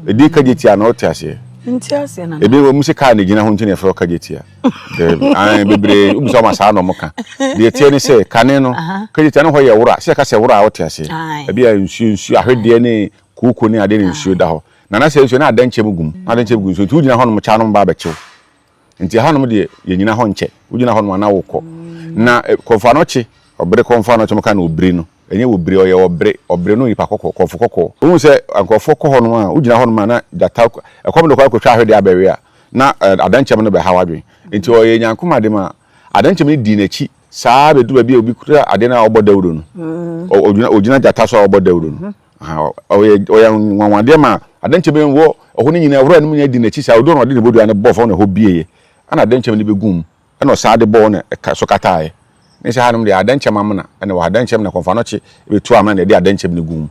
Edi kajetia na otiase. Ntiase na. Ebi wo musika na gina ho ntine efro kajetia. Bebre ubuso masa no moka. De tie ni se kane no kajetia no ho ye wura, se ka se wura otiase. Ebi ya nsu ahwede ne kuku ne ade ne nsu da ho. Na se nsu na adanchem gum. Adanchem gum so tu gina ho no cha no ba ba chew. Nti ha no de ye nyina ho nche. Ugina ho no na wokọ. Na konfa no chi, obre konfa no chomka na obri no. Enye obri oye obre no ipa kokko konfo kokko. Wu se ankofo kokko no a ugina ho no na data ekom de kwa kwatwa ahwede abawe a na adanchem no be hawadwen. Nti oye nyankoma de ma adanchem ni di nachi saa be duba bi obi kura ade na obodawuro no. Ogina data so obodawuro no. Oye nwanwade ma adanchem wo ohuni nyina wura no nya di nachi saa odo no de bodu ane bofo na ho bieye. Ana adanchem ni be gum. Ana saa de bo na so katae. Nse hanum de adanchem amna ana wa adanchem na konfa no chi be tu amna de adanchem ni gum.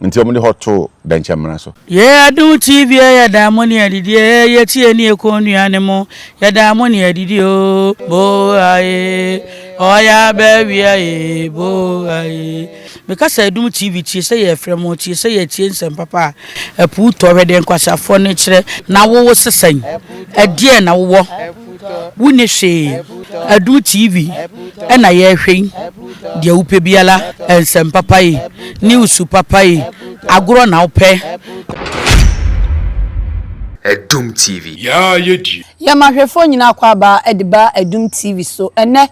Nti omo de hoto danchem na so. Ye adu TV ya da moni adidi ye tie ni ekonu ane mo ya da moni adidi o bo aye oya be aye bo aye because Adum TV tie say ye fremo tie say ye tie nsem papa apu to hwede nkwasafo ne kire na wo sesan adie na wo wuni hwe Adum TV na ye hwe de upe biala nsem papa yi news papa yi agro na upe Adum TV. Ya yedi. Ya mahwefo nyina kwaba ediba Adum TV so ene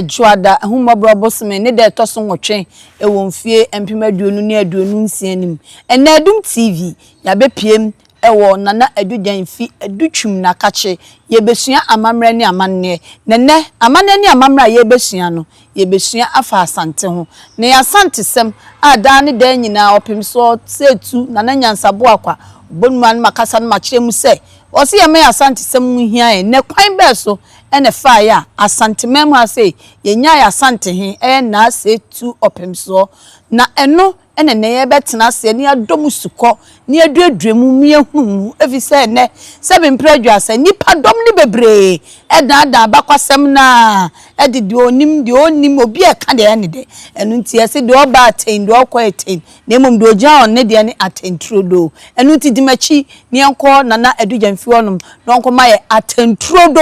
joada ahumabro bosome ne de toso nwotwe ewomfie empemaduonu ne aduonu nsianim ene Adum TV ya bepiem ewo nana adujanfi adutwum na kache yebesua amamre ne amanne nene amanne ne amamre yebesua no yebesua afa Asante ho ne Asante sem ada ne da nyina opim so setu nana nyansabo akwa bonman makasa no makiremu se osi ye me Asante sem mu hia ne kwan be so ene fa ya Asante mem ha se yenya ya Asante he na setu opim so na eno ene ne ye betena se ne adom suko ne aduaduamu mie hunu efise ne se be mpradua se nipa dom ne bebre da abakwasem na edidi onim obi e ka de ene de enu nti ese de oba aten de okwa aten na mum de oja on ne de ne atentrodo enu nti dimachi ne enko nana adujamfi onum na onko ma ye atentrodo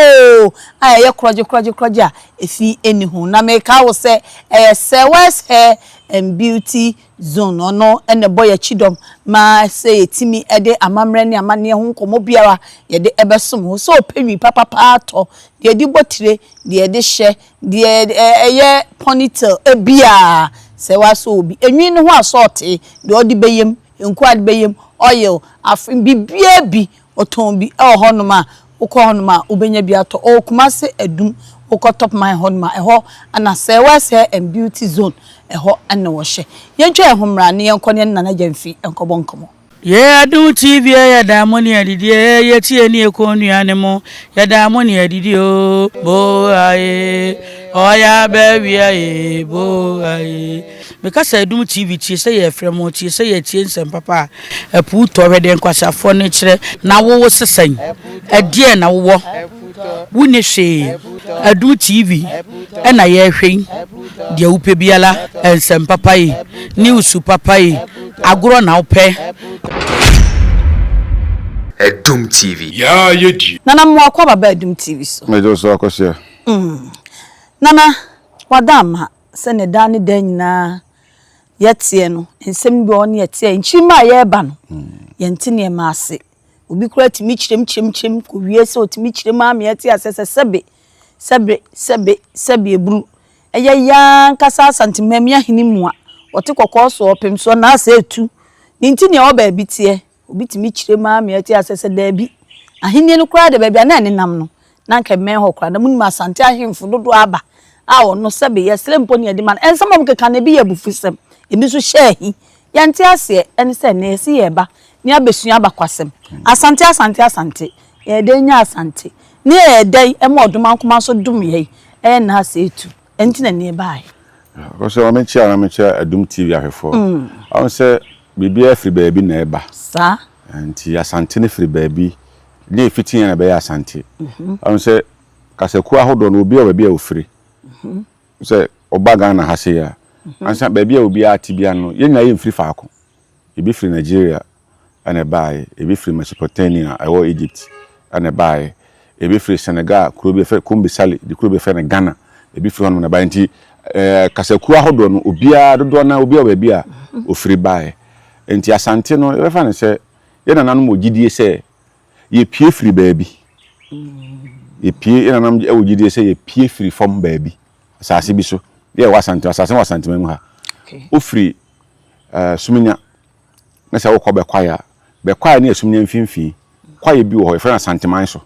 aye ye kroje a efi eni hu na me ka wo se se west hair and beauty zone ono ene boy chidom ma say etimi ede amamre ne amane ho nkomo biara ye de ebesom ho so penwi papa to de di botire de de hye de eye ponytail ebia se waso obi enwi ne ho assorte de odi beyem enku ade beyem oil afin bibia bi oton bi honoma ukọ honoma ubenya bi ato o kumase Adum ukọ top my honoma eho ana se west hair and beauty zone eho ana wo hye yentwa ehomra ne yenko ne nana jamfi enkobo nkomo ye Adum TV ya da moni adidi ye tie ni ekonu ane mo ya da moni adidi o bo aye oya be aye bo aye because Adum TV tie say ye fremo tie say ye tie nsem papa apu to hwede nkwasafo ne kire na wo sesan adie na wo wuni hwe Adum TV na ye hwe de upe biala nsem papa yi news papa yi agro na upe Adum TV. Ya yedi. Nana mo akwa baba Adum TV so. Mejo so akosia. Nana wadama se ne da ne da nyina yetie no nsem bi on yetie nchima ye ba no yenti ne ma ase obi kura timi chirem ko wie se otimi chirem am yetie asese sebe ebru eye ya kasa Asante memia hinimua ote kokko so opem so na ase etu ninti ne oba bitie obi timi chirem am yetie asese da bi ahenie no kura de ba bia na ne nam no na nka men ho kura na munum Asante ahemfo dodo aba awo no sebe yesle mpo ne de man ensam keka na bi yabufusem ebi so hyehi yanti ase ene se na esi yeba ni abesua abakwasem Asante ye de nya Asante ni ye de e modum ankoma so dum ye na ase etu enti na ne bae ko se o me chia Adum TV ahefo on se bibia free baby na eba sa enti Asante ne free baby ni fitin na be Asante on se kaseku ahodo no obi a ofri se obaga na hase ya ansa baby a obi a tibia no yenya ye mfiri faako ebi free Nigeria ana bae ebi free Mesopotamia ewo Egypt ana bae ebi free Senegal kuro be fe Kumbisali di kuro be fe na Ghana ebi free hono na bae nti kasaku ahodo no obia dodo na obia ba a ofiri bae nti Asante no e fa ne se ye nana no mogidie se ye pie free baabi ye pie ye nana no ogidie se ye pie free from baabi asase bi so ye wa Asante asase wa Asante mu ha ofiri Suminya na se wo ko be kwaya ne Suminya mfimfi kwaya bi wo ho e fa Asante man so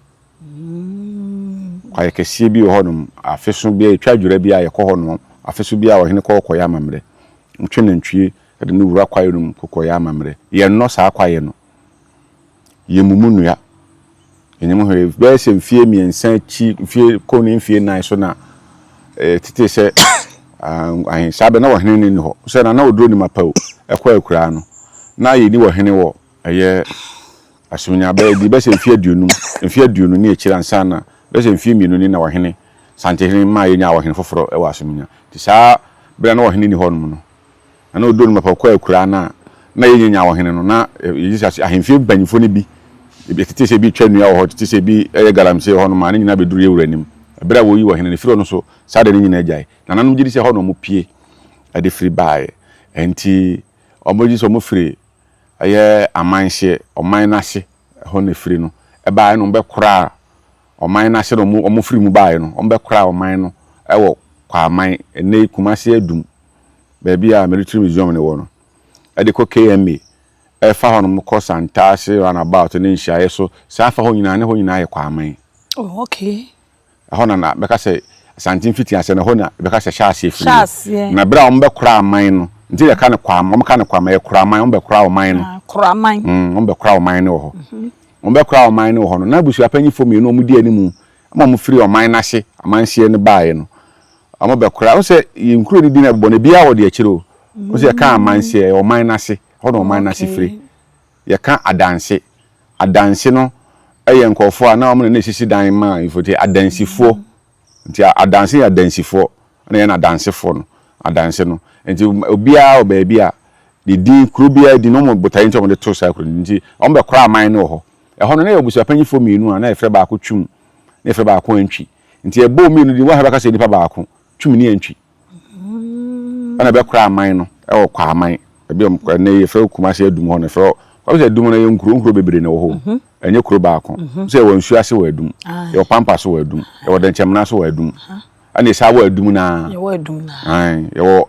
kwaya kese bi wo ho no afeso bi atwa dwura bi a ye ko ho no afeso bi a wo hene ko koya amamre ntwe na ntwie de no wura kwaye no kokoya amamre ye no sa kwaye no ye mumu ya enyem ho be se mfie miensa chi mfie ko ne mfie nan so na tete se ahin sabe na wo hene ni ho se na odro ni mapao ekwa akura no na ye ni wo hene wo eye Asunya be di be se mfie aduonu ni ekira nsa na be se mfie mienu ni na wo hene Sante hene ma ye nya wo hene foforo e wo Asunya ti sa be na wo hene ni ho no na odro ni mapao kwa akura na ye nya wo hene no na yisi ahemfie banyifo ni bi tete se bi twanu ya wo tete se bi eye galamse ho no ma ni nyina be duru ye wuranim bra wo yi wo hene ne firo no so sa de ni nyina agyae na nanom gidi se ho no mo pie ade free bae enti omoji so mo free aye amanhye oman nase ho ne free no e bae no be kora oman nase no mo free mu bae no be kora oman no e wo kwa aman ene Kumase adum ba bia military museum ne wo no ade ko KMA e fa ho no mo ko Santase run about ne nhia so sa fa ho nyina ne ho nyina ye kwa aman oh okay hona na beka se Asante mfiti ase na hona beka se shaase firi na bra ombe kura aman no nti ye ka ne kwa am ka ne kwa ma ye kura aman ombe kura aman no kura aman ombe kura aman no ho ombe kura aman no ho no na busu apanyifo mi no omudi animu ama mo firi aman na hye aman hye ne baaye no ama be kura o se ye nkuro ni di na bɔ ne bia wo de akiro o se ka aman hye aman na hye hono aman na hye firi ye ka adanse no eye nkofo a na omo na sisi dan ma ifoti adansifo nti adanse ya dansifo na ye na dansefo no adanse no nti obia obaabia di krubia di no mo botai nti omo de to sa kro nti omo be kra aman no ho e hono na ye obusu apanyifo mienu a na efre ba ko twum na efre ba ko antwi nti e bo mienu di wa ha baka se nipa ba ko twum ni antwi ana be kra aman no e wo kwa aman e bi na ye efre Kumase adum ho na efre kwa se adum na ye nkuro bebre na wo ho enye kuro ba ko se wo nsu ase wo adum ye pampa so wo adum ye wo denchemna so wo adum ani sa wo adum na ye wo adum na ye wo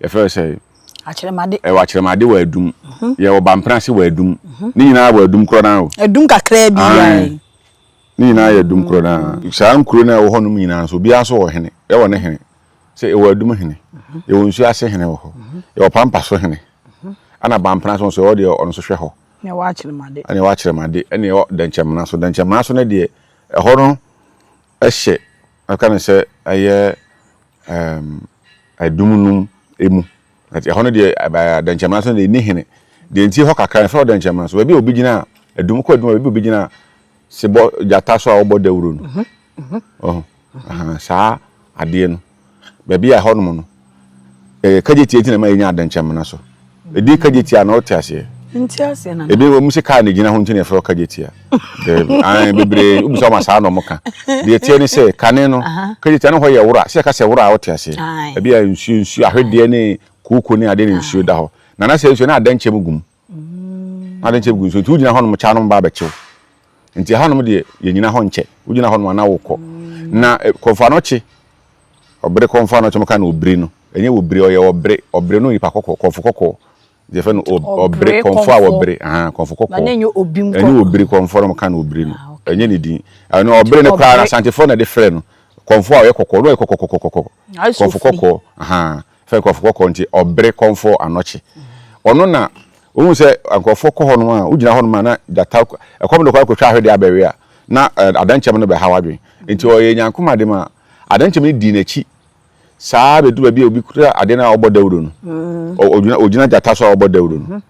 ye fe say achiremade e wo achiremade wo adum ye wo bampra se wo adum ni nyina wo adum kro na o adum kakra bi ya ni nyina ye adum kro na sa nkuro na wo ho no nyina so bia so wo hene ye wo ne hene se e wo adum hene ye wo nsu ase hene wo ho ye wo pampa so hene ana bampra so wo de ono so hwe ho ne wa achiremade ani wa achiremade ene yo denchemna so ne de e ho no ehye aka ne se aye adumnum emu ati ho no de denchemna so ne ni hene de nti ho kakra fa denchemna so bi obi gina adum ko adum bi obi gina se bo jata so a obo dawuro no sa ade no ba bi a ho no no kageti enti na ma nya denchemna so edi kageti a na otiase ntiase na ebe wo musi ka ne gina ho ntine fra kajetia de bebre ubuso ma sa no moka de tie ni se kane no kajetia no ho ye wura se ka se wura a wotiase ebe ya nsu ahwede ne kuku ne ade ne nsu da ho na se nsu na adanche mugum adanche mugum so tu gina ho no mo cha no ba bechew nti ha no de ye nyina ho nche ugina ho no na wokọ na konfa no chi obre konfa no chemo ka na obri no enye obri o ye obre no ipa kokọ konfo kokọ je fe no obre konfo a obre konfo kokọ na enye obim ko enye obri konfo no ka na obri no enye ni din no obre ne kwa na Asante fo na de frɛ no konfo a ye kokọ no ye kokọ konfo kokọ fe konfo kokọ nti obre konfo anochi ono na ohun se ankofo ko ho no a ugina ho no ma na data ekom de kwa kwatwa ahwede abawe a na adanchem no be hawadwen nti o ye nyankoma de ma adanchem ni di na chi saa be du ba bi obi kura ade na obo dawuro no ogina data so obo dawuro no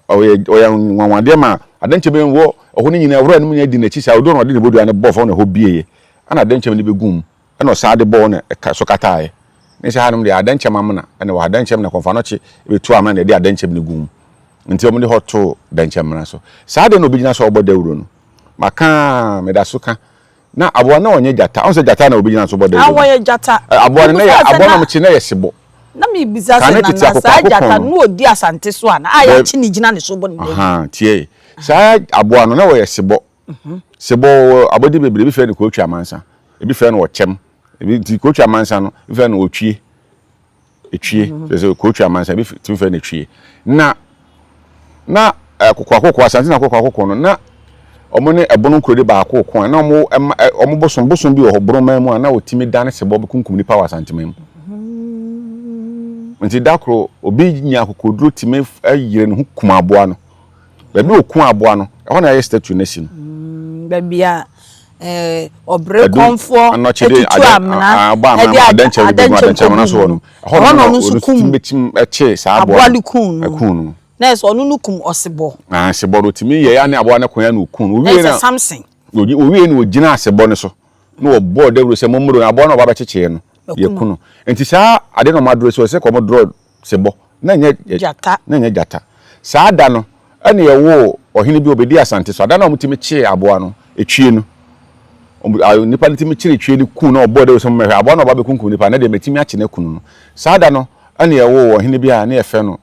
o ya nwanwade ma adanchem wo ho ni nyina wura no nya di na chi saa odo no de ne bodu ane bofo na ho bieye ana adanchem ni be gum ana saa de bo na so katae ne se hanum de adanchem amna ana wa adanchem na konfa no chi be tu amna de adanchem ni gum nti omo de hoto dankyamra so saa de no obigina so obo dawuro no maka medasuka na aboa na onye jata onse jata na obigina so obo dawuro awoye jata aboa na ya aboa na mchi na yesibo na me bisa se na saa jata no odi asante so ana aya chi ni gina ne so obo ne aha tie saa aboa no na wo yesibo sebo abodi bebre bi fe ne ko twa mansa ebi fe no wo chem ebi ti ko twa mansa no bi fe no wo twie etwie so ko twa mansa bi ti fe ne twie na kokwa asante na kokwa no na omo ne ebono krodi ba kokwa na omo boson bi wo broma mu na otimi dane sebo bi kunkum ni power asante mu nti dakro obi nya kokoduro timi ayire ne hukum aboa no ba bi okun aboa no e ho na ye statue nation ba bia obre konfo etutu amna adankyamna so no ho no so kum betim eche sa aboa akun na so onu nukum osebo sebo ro timi ye ya ne aboa ne konya no kun owie na something owie ne ogina asebo ne so na wo board dawro se momro na aboa na ba becheche no ye kunu enti saa ade no madro so se ko mo draw sebo na nye jata saa da no ene ye wo ohene bi obedi asante so ada na omutimi che aboa no etwie no nipa ne timi chiri twie ni kun na obo de so mehwe aboa na ba be kunkum nipa na de metimi ache na kunu no saa da no ene ye wo ohene bi a na ye fe no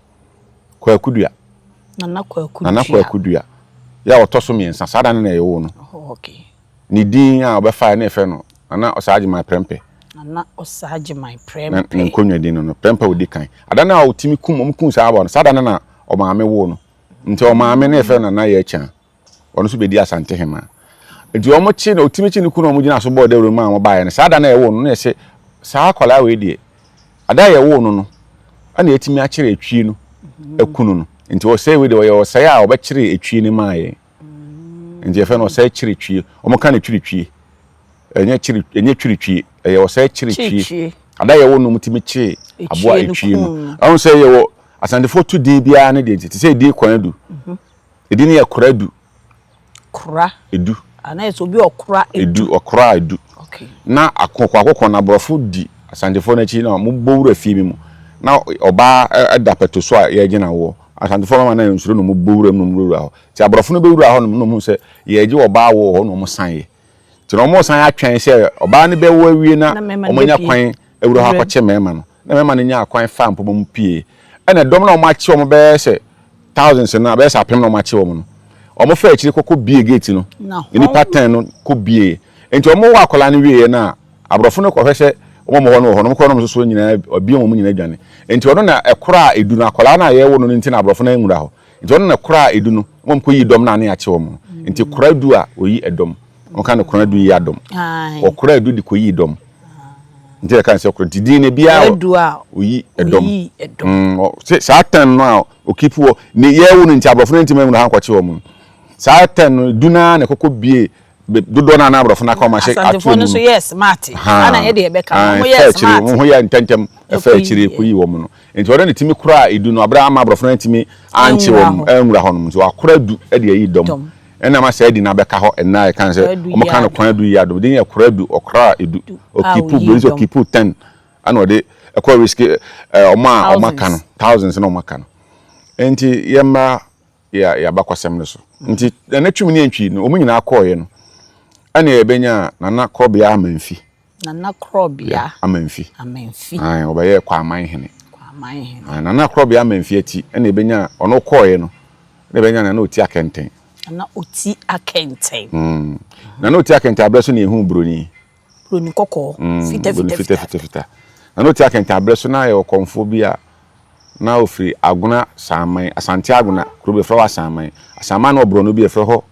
kwakudua nana kwakudua ya otoso miensa saa da na ye wo no okay ni din a obefa na ye fe no na osaaje my prempe nana osaaje my prempe na nkonwa din no prempe odi kan ada na otimi kum saa aboa no saa da na o maame wo no nti o maame na ye fe na ye chan ono so bedi asante hema nti omo chi na otimi chi ni kunu omo gina so board dawro ma bae ne saa da na ye wo no na ye se saa kwala we die ada ye wo no ana etimi a kire etwi no ekunu no nti o say we de o say a oba kire etwi ni maaye nti ye fe no say kire twi omo kan etwi twi enye twi twi ye o say kire twi ada ye wo no mutimi chi aboa etwi no on say ye wo asante foto di bia ne de ti say di kwan adu edi ne ye koradu kura edu ana eso bi okura edu okay na akokwa na brofo di asantefo na chi na mo bowura fi mi mu na oba adapeto so a ye gina wo asantefo ma na nsuro no mo bowura no mo wura ho ti abrofo no bewura ho no mo se ye gi oba wo ho no mo san ye ti no mo san atwen se oba ne be wo awie na omanya kwan ewura ha kwache mema no na mema ne nya kwan fa mpo mo pie ena dom na o ma chi o mo be se thousands na be se apem na o ma chi o mo no omo fa akiri kokko bie gate no ni pattern no ko bie enti omo wa akola ne wie na abrofo no ko hwese omo ho no ho no ko no so nyina obie omo nyina dwane enti ono na ekora edu na akola na ye wo no nti na abrofo na nwura ho enti ono na ekora edu no omo ko yi dom na ne ache omo enti kora du a oyi edom omo kan kora du yi adom okora edu di ko yi dom nti e kan se okora di ne bia edu a oyi edom sa tan no okipu ne ye wo no nti abrofo no nti ma nwura ha kwache omo saa ten duna na kokko bie dodo na abrofo na ka ma she atu no so yes mate ana ye de be ka mo yes mate mo ho ya ntentem efa akire koyi wo mu no enti wona ne timi kura edu no abra ama abrofo na timi anche wo mu enwura ho no so akura du e de yi dom ena ma sa edi na be ka ho ena e kan se o mo kan kwan du yi adom de ya kura du okra edu okipu bolizo okipu 10 ana ode ekwa risk o ma kan thousands na o ma kan enti yema ya bakwasem no so nti na twum ne antwi no omu nyina akọye no ana ebenya nana krobia amanfi amanfi ai obaye kwa amanhene nana krobia amanfi ati ana ebenya ono kọye no na ebenya nana oti akenten nana oti akenten abreso na ehu broni kokko fita nana oti akenten abreso na ye okonfo bia na ofiri aguna saman asante aguna krobe fro saman asaman no bro no bi efro ho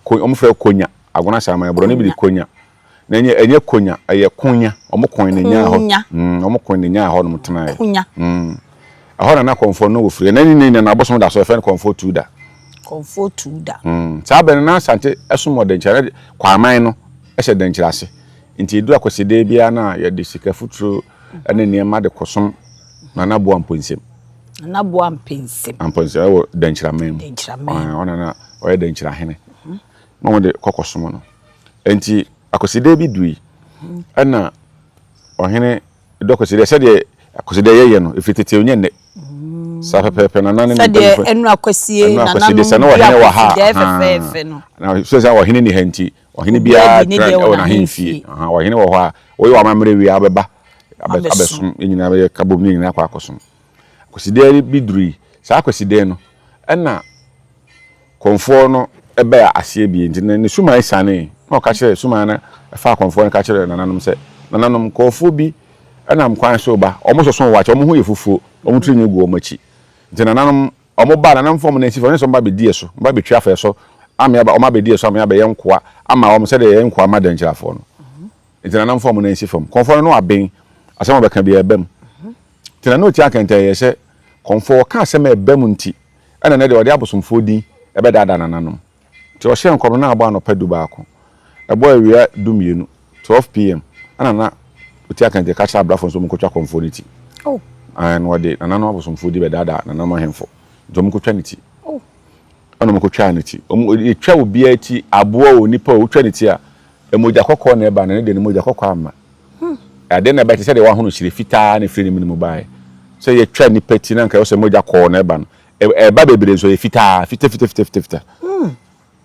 omo fre konya aguna saman bro no bi konya na enye konya eye konya omo kon ne nya ho omo kon ne nya ho no mutena konya ahora na konfo no ofiri na ni na abosom da so efe konfo tuda saben na asante esumo de nchare kwaman no ehye de nchirase nti edu akosede bia na ye de sika futuro ene niema de kosom na bo amponsem amponse wo denchiramem ona na o denchira hene mo de kokosomo no enti akoside bi dui ana ohene dokoside se de akoside ye no efitete onye ne sa pepe na nane ni de enu akwasie na nanu de se no ohene wa ha defefefe no na so se ohene ni hanti ohene bia na hemfie ohene wo ho a wo wa mamre wi abeba abesom nyina be kabom ni nyina kwa akosom akwaside bi duri sa akwaside no na konfo no ebe asie bi nti ne suma isane no ka kire suma na fa konfo no ka kire nananom se nananom konfo bi na mkwan so ba omo soso wache omo ho yefufuo omo tiri nyugo omo chi nti nananom omo ba nanam fom na nsifo ne so ba be die so ba be twa fa so ama ba omo ba die so ama ba ye nkoa ama omo se de ye nkoa ma danchirafo no nti nanam fom na nsifo konfo no aben asema be kan bi ebem nti na no ti akanta ye se konfo ka asema ebem nti ana ne de ode abosomfo din ebe dada nananom nti o hye nkom na agba no padu ba ko ebo awia dumienu 12 pm ana na uti akante catch up brafo so mukotwa conformity and what day nana no abosomfo di be dada nana ma hemfo do mukotwa niti ana mukotwa niti etwa obi ati aboa onipa otwa niti a emoja kokko na eba na de ne emoja kokko ama ade na be te se de wa hono hire fitaa na firi ni mu bae so ye twa ni peti na nka yo se emoja ko na eba no eba bebre so ye fitaa fita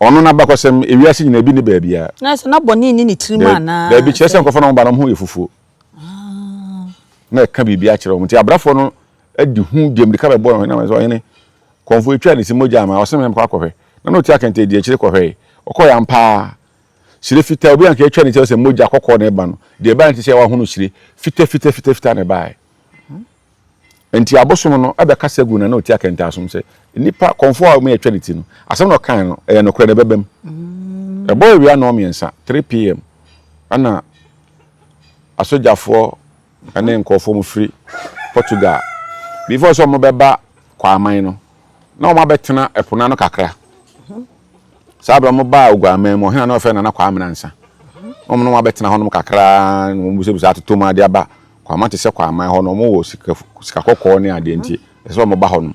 ono na bakosem ewiase nyina bi ni ba bia na so na boni ni trima na da bi chese nkofo no ba no ho yefufuo na ka bibi a kire o nti abrafo no adi hu demrika be bo na so yene konfo etwa ni simoja ma o se mem kwa kohwe na no ti akante di akire kohwe okoya mpa sire fita obi anka etwa ni se moja kokko na eba no de ba nti se wa hunu sire fita na bae enti abosom no abe kasegu na no ti akante asom se nipa konfo a me etwa ni ti no asem no kan no e no kure na bebem e boy wi na o miensa 3 pm ana asojafo ane nkofo mu free Portugal before so mo beba kwa aman no na o ma betena epona no kakra sabra mo ba ogwaman mo hena na ofe na kwa amenansa o mo no ma betena ho no kakra mo busebusa atoto ma de aba kwa mate se kwa aman ho no mo wo sika kokko ne ade nti so mo ba ho no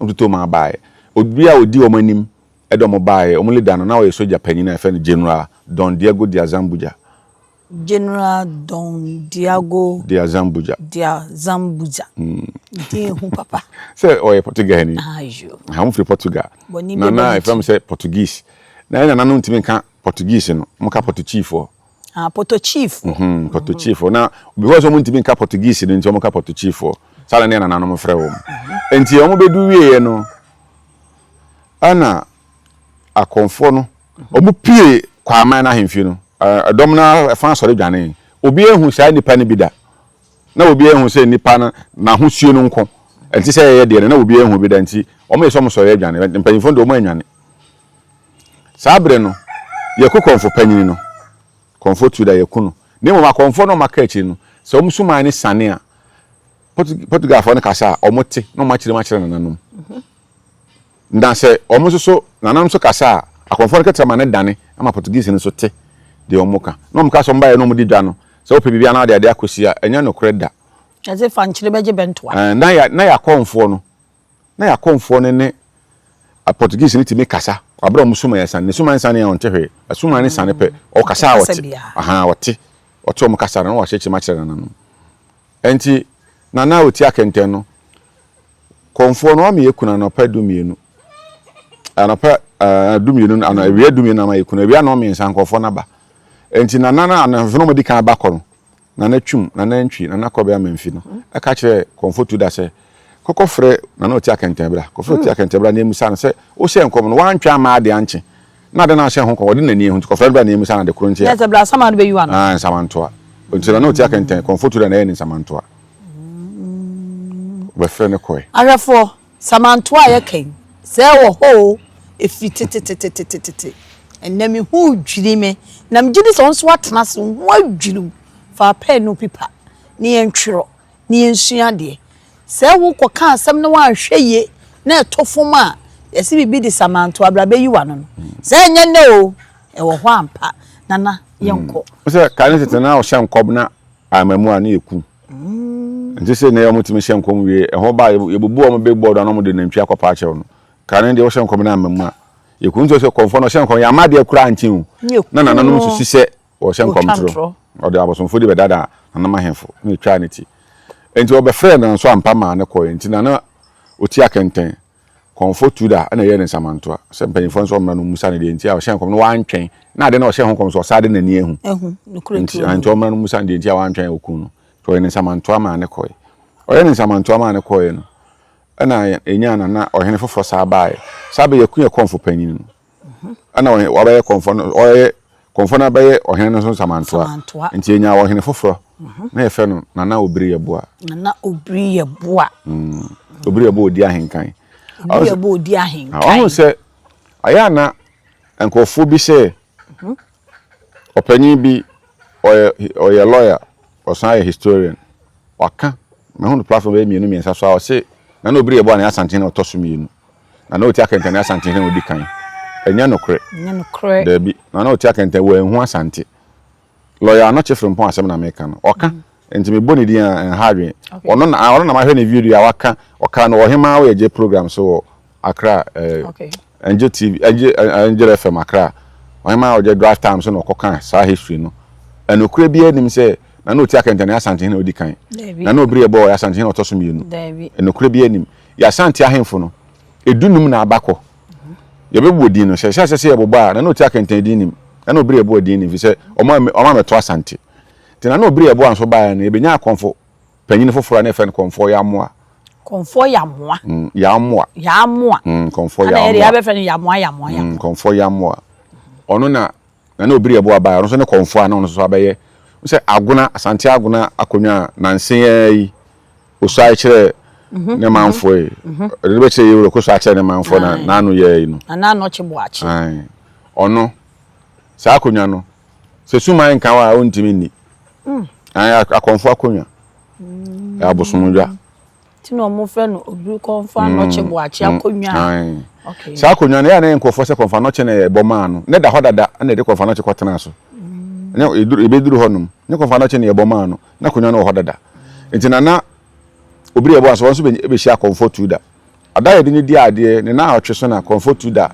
atoto ma ba obi a odi o manim edo mo ba o mo leader no na o soja panyin na efe no General Don Diego de Azambuja General Don Diego de Azambuja de hu papa say o Portugal ni ayo ha mo free Portugal na if am say Portuguese na na no ntimi kan Portuguese no mo ka Porto Chief Porto Chief Porto Chief na because mo ntimi kan Portuguese no nti mo ka Porto Chief sala na na no mo frɛ wo enti o mo bedu wie no ana akonfo no o mo pie kwa aman na hemfie no adom na fa sori dwane obi ehu sai nipa ne bida na obi ehu sai nipa na ho suo no nko enti sai ye de na obi ehu bida nti o me so mo sori dwane mpanyifo ndo mo anwane sabre no ye ko konfo panyin no konfo tu da ye ku no ne mo ma konfo no maka echi no se o musuma ni sane a Portugal fo ne kasa o mote no ma kire nananom ndan se o mo so nananom so kasa akonfo ne ketra ma ne dane ama Portuguese ne so te de omuka no mka so mbaye no mu didwa no se ope bibia na de akosia enya no kreda aze fa nchire beje bentoa na ya konfo no ne a Portuguese ni timi kasa abra musuma ya san ne suma san ya onte asuma ni san pe o kasa wote wote oto mu kasa no wa chechi ma kire na no enti na oti akenten no konfo no me yekuna no pa dumienu anapa dumienu ana ewia dumienu na yekuna ewia no me nsan konfo na ba enti na anafino mo di kan ba ko no na twum na ntwi na kobe amamfi no aka kire konfo tu da se kokofre na oti akenten bra kofre oti akenten bra na emusa no se o hye nkom no wantwa ma ade anche na de na hye ho ko wode na ni ehu kofre bra na emusa na de kronche ya bra sama no be yiwa no samantoa enti na oti akenten konfo tu da na ni samantoa we frɛ ne koi arafo samantoa ye kan se wo ho efi tete enami hu dwiri me na mgidi so nso atena so ho adwiru fa pa no pipa ni entwero ni ensua de se wo koka asem no wa hweye na etofom a yesi bibi di samantoa bra be yiwa no se enye ne o e wo ho ampa nana yenko se kan tete na o hye nkob na amamu ani eku nti se na yo mutimi hye nkom wie e ho ba yebubu o mo be board na mo de nantwi akopa a chew no kan de o hye nkom na amamu a yekunzo se konfo no hye nkom ya ma de kura antin na nananom so sise o hye nkom tro o de abosomfo de be dada nana ma hemfo ni twa niti enti o be frɛ na so ampa ma ne ko enti na oti akenten comfort to da na ye ne samantoa se mpanyimfo nso omra no musa ne de nti a ohye nkom no wantwen na ade na ohye ho kom so sade na ni ehu nti anti omra no musa de nti a wantwen okun no to ye ne samantoa ma ne koy oye ne samantoa ma ne koy no na enya na ohene foforo sa baaye sabe yakun ye komfo panyin no ana wabaye komfo no oye komfo na baye ohene no so samantoa nti enya ohene foforo na yefe no na obiri ye boa obiri ye boa odi ahenkan obiri bo odi ahenkan awu se aya na enkofo bi se opanyin bi oye lawyer osan ye historian waka me hu no platform be mienu miensa so se na obiri ye boa na Asante na otoso mienu na oti akenta na Asante na odi kan enya nokre da bi na oti akenta wo enhu Asante lawyer no chefre mpon asem na meka no oka enti me boni di en hadwe ono na ma hwe ne video a waka oka no ohema wo ye program so Accra Angel TV Angel FM Accra ohema wo je drive time so no kokan sa history no enokre bi anim se na oti akenta na Asante na odi kan na obiri ye bo ya Asante na otoso mienu enokre bi anim ya Asante ahemfo no edunum na abakọ yebebu odin no se yeboba na oti akenta din nim na obiri ye bo odin nim fi se oma meto Asante tina na obiri ye bo anso baa na ebenya akonfo panyin foforo na efe no konfo ya moa konfo ya moa konfo ya moa ya be fe ya moa konfo ya moa ono na obiri ye bo baa no so ne konfo ana ono so abaye se aguna Asante aguna akonwa na nsen yi osai kire ne manfo e de be che yero ko so akire ne manfo na anu ye no ana no chebo achi ono sa akonwa no se suman kan wa ontimi ni akonfo akonwa ya abosomdwa tino mo fe no obi konfo ano chebo achi akonwa okay sa akonwa na ya nkofo se konfo ano che na eboma ano ne da hodada na de konfo ano che kwotena so ne ebeduru honum ne konfo ano che na eboma ano na akonwa no hodada entina na obiri ebo aso wonso be hia comfort to da adaye de di ade ne na atwe so na comfort to da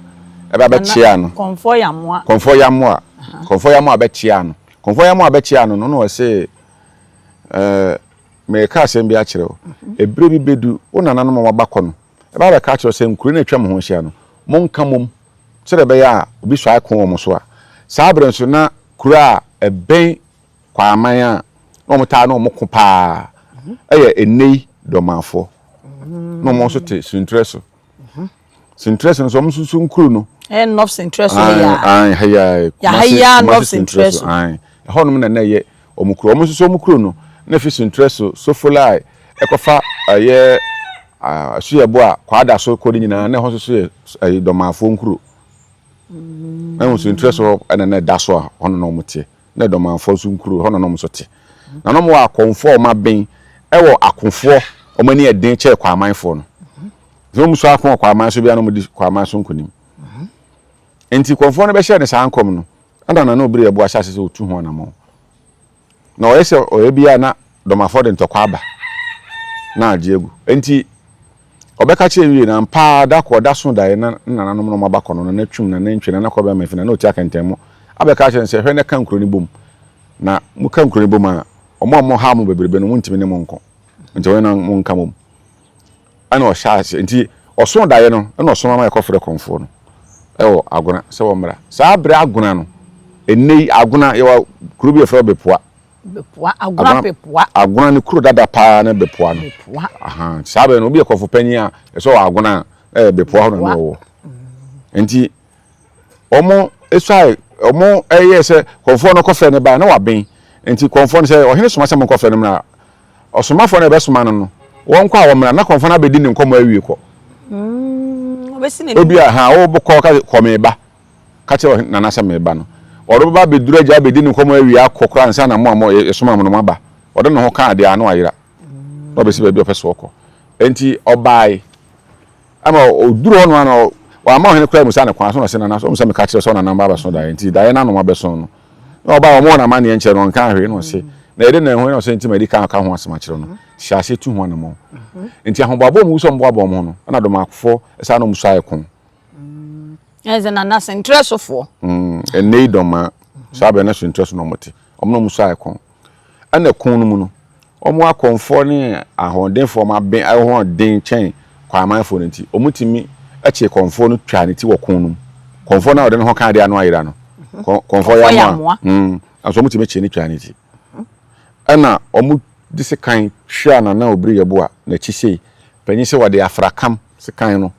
eba be chia no comfort ya moa be chia no comfort ya moa be chia no no we say me ka asem bi a kire o ebire bi bedu onana no mo bakọ no eba be ka kire se nkuri na atwa mo ho hia no monka mom kire be ya obi so akon mo so a sabre nso na kura eben kwa aman a no mo ta no mo ko pa eye enei domafo no mo so te sintreso sintreso so mo susu nkuru no enough sintreso ya enough sintreso hono na ye omukuru mo susu omukuru no na fi sintreso so folai ekofa ye asuye bo a kwada so kodi nyina na ho so domafo nkuru na mo sintreso na daso a hono no mo te na domafo so nkuru hono no mo so te na no mo wa konfo ma ben ewo akonfo omani eden che kwa amanfo no zo muso akon kwa amanso bia no mo di kwa amanso nkonim enti konfo no be hye ne sankom no anda na obiri ebo ahya se otu ho na mo na oyese oyebia na domafo de ntokwa aba na ajiegu enti obeka che wie na mpa da ko da so da na no no mabakọ no na twum na ntwe na ko be mafina na oti akantemo abeka che se hwe ne kan kroni bom na mu kan kroni bom a omo ha mo bebrebe no muntimi ne mo nko nti we na mo nka mom ana o shaase nti oso daye no na oso mama yakofre konfo no ewo aguna se wo mra sa abre aguna no enei aguna yewa kuru bi efra bepoa aguna ni kuru dada pa na bepoa no aha sabe no bi yakofo panyi a so aguna bepoa ho no wo nti omo esai omo se konfo no kofre ne ba na wa ben enti konfo no se ohene soma se mo kofre no mra osomafo na be soma no won kwa wo mra na konfo na be di ne nkomo awie ko obi aha wo boko ka komeba ka che na na se meba no oro ba be duru aja be di ne nkomo awie akokora nsa na mo esoma mo no maba odo no ho ka ade ano ayira no be se be bi opeso ko enti obai ama oduru ono ano wa ma ohene kra musa na kwa so no se na na so me ka che so na na ba so da enti da ye na no ma be so no oba mo na ma ne enche no nka hwe no se na ede na ho no se enti medika ka ho asema kire no hyase tu ho na mo enti ahobabo mu so mboabo mo no na do makfo esa no musa ekon eze na na interest fo enei doma sabe na interest no mote omno musa ekon ana kon no mu no omo akonfo ne ahodenfo ma ben ahoden chen kwa amanfo nti omutimi eche konfo no twa ne ti wokon no konfo na ode no ka de anu ayira no konfo ya mo aso omutimi eche ne twa ne ti ana omu disikan hwa na obiri yebo a na chisei panyi se wode afrakam sikan no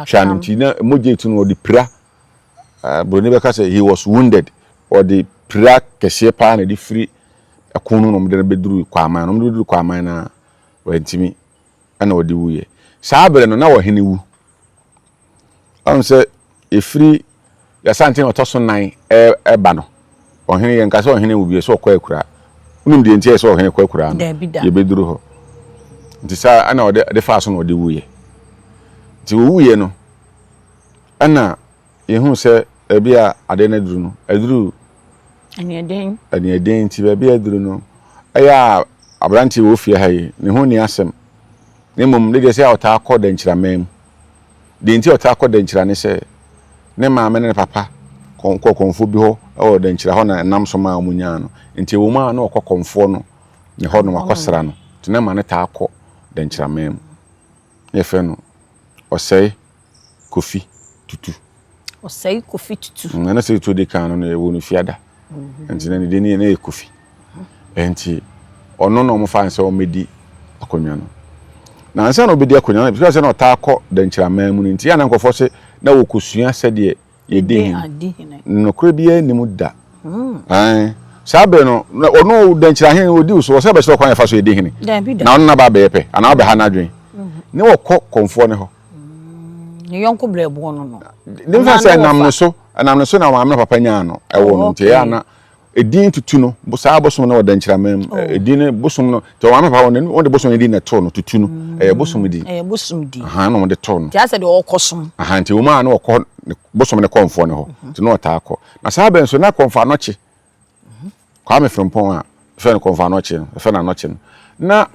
twa ne ti na moje tu no ode pira broni be ka say he was wounded or the pira kese pa na di free akunu no mde beduru kwa aman no mde beduru kwa aman na wantimi ana ode wuye saabere no na wo hene wu on se efiri ya Asante no toso nan ba no ohene ye nka se ohene wu bi se okwa akura unim de ntie se ohene kwa akura no ye beduru ho nti sa ana ode de fa so no ode wuye nti wuye no ana ye hu se ebia ade na duru no aduru ani eden ti bia aduru no aya abranti wo fie hayi ne ho ni asem ne mom ne de se ota akọ danchiramem de nti ota akọ danchira ne se ne maame ne papa konfo bi ho o danchira ho na nam so ma munya no nti wo ma na okọ konfo no ne ho no makosra no ti ne ma ne ta akọ danchiramem ne fe no osei kofi tutu osei kofi tutu na se to de kan no e wo no fiada nti na ne de ne kofi enti ono no mo fan se o medi akonwa no na ansa no obedi akonwa no because na ota akọ danchiramem mu nti ya na nkofo se na wo kosua se de ye de no kure bia ni mu da sabe no ono danchirahen odi so se be se kwan fa so ye de hene na ono na ba be pe ana be ha na dwen ne wo kọ konfo ne ho ne yonko brebo no ne fa se nam no so na maame papa nya no e wo no nti ya na edin tutu no saa bosom na wadanchiramem edin ne bosom no to maame papa won de bosom edin na to no tutu no bosom di aha no de to no ti ase de okosom aha nti wo ma na okọ bosom ne konfo ne ho nti no ta akọ na saa ben so na konfo anoche kwa me frempon a fe ne konfo anoche no fe na anoche no na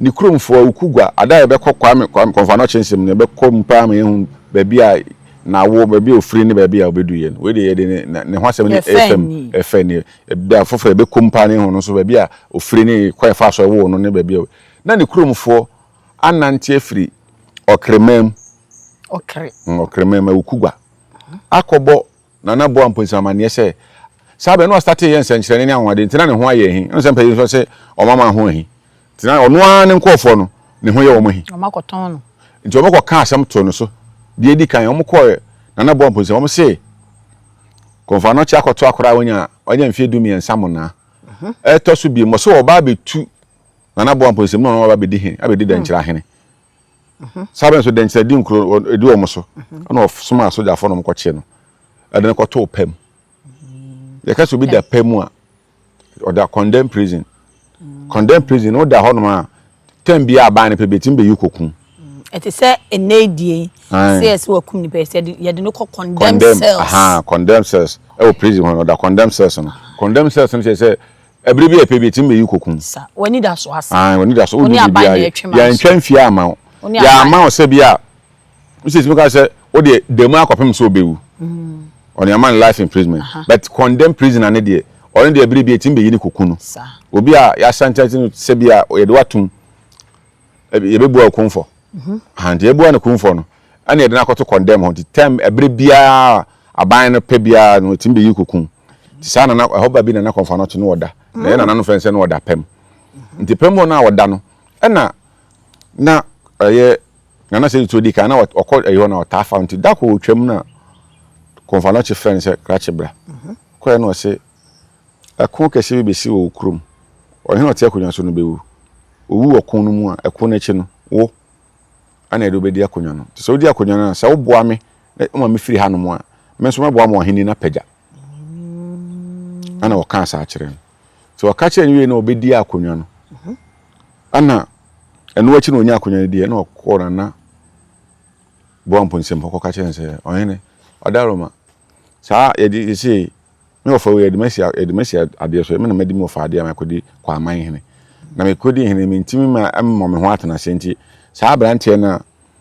ni kromfo ukugwa ada be kọ kwa me konfo anoche nsem ne be kọ mpa ma ehun baby a na wo baby ofiri ne baby a obeduye no we de ye de ne ho asem ne FM ne da fofo be kompa ne ho no so baby a ofiri ne kwa fa so wo no ne baby na ne kromfo anante afiri okremem ukugwa akobo na bo amponsamma ne se sabe no start ye nsenkyere ne anwade ntina ne ho aye hi no se mpayi so se o mama ho hi ntina ono an nkofo no ne ho ye wo mo hi o makoton no nti o mako ka asem to no so de edi kan o mko na bo amponsamma mo se konfa no cha akoto akora wonya mfie dumi ensam na to so bi mo so o ba betu na bo amponsamma no ba be di hi abedi dankyira hene sabe so dankyira di nkro edi o mo so na of soma soja fo no mko che no ade ne ko to pem ye ka so bi da pem a o da condemn prison o da ho no ma tem bia aban ne pe betim be yikokun eti se enedie se wakum ni pe se ye de no condemn cells condemn cells e prison ho no da condemn cells no se every bia pe betim be yikokun sa wani da so asa wani da so odi bia ya ntwan fie ama ya ama o se bia mrs muka se o de demu akopem so bewu on your man life imprisonment but condemn prisoner ne de on de every bia timbe yini kokunu obi a ya Asante se bia ye de watum ye bebu akonfo and ye bu na konfo no ana ye de na akoto condemn ho the time every bia aban no pe bia no timbe yi kokun ti sa na hoba bi na konfo no to no oda na ye na no fense no oda pem nti pem no oda no na ye na se to di kana okọ ayo na ota founti da ko otwam na konfo no che friend se krache bra ko no se akon kese bi si wo krum o he no te akonwa so no bewu owu okon no mu a ekon na chi no wo ana edo be di akonwa no so di akonwa no se wo boa me ma me firi ha no mu a me so me boa ma ohini na pagya ana o kan sa akire so o ka che nwie na obedi akonwa no ana enu achi na onya akonwa di na okọ na boa mponsem ko ka che se ohene odaroma sa ye di se me ofa we edimesi ade so me na medi me ofa ade am akodi kwa aman hene na me kodi hene me ntimi ma ammo me ho atena se nti sa abrante na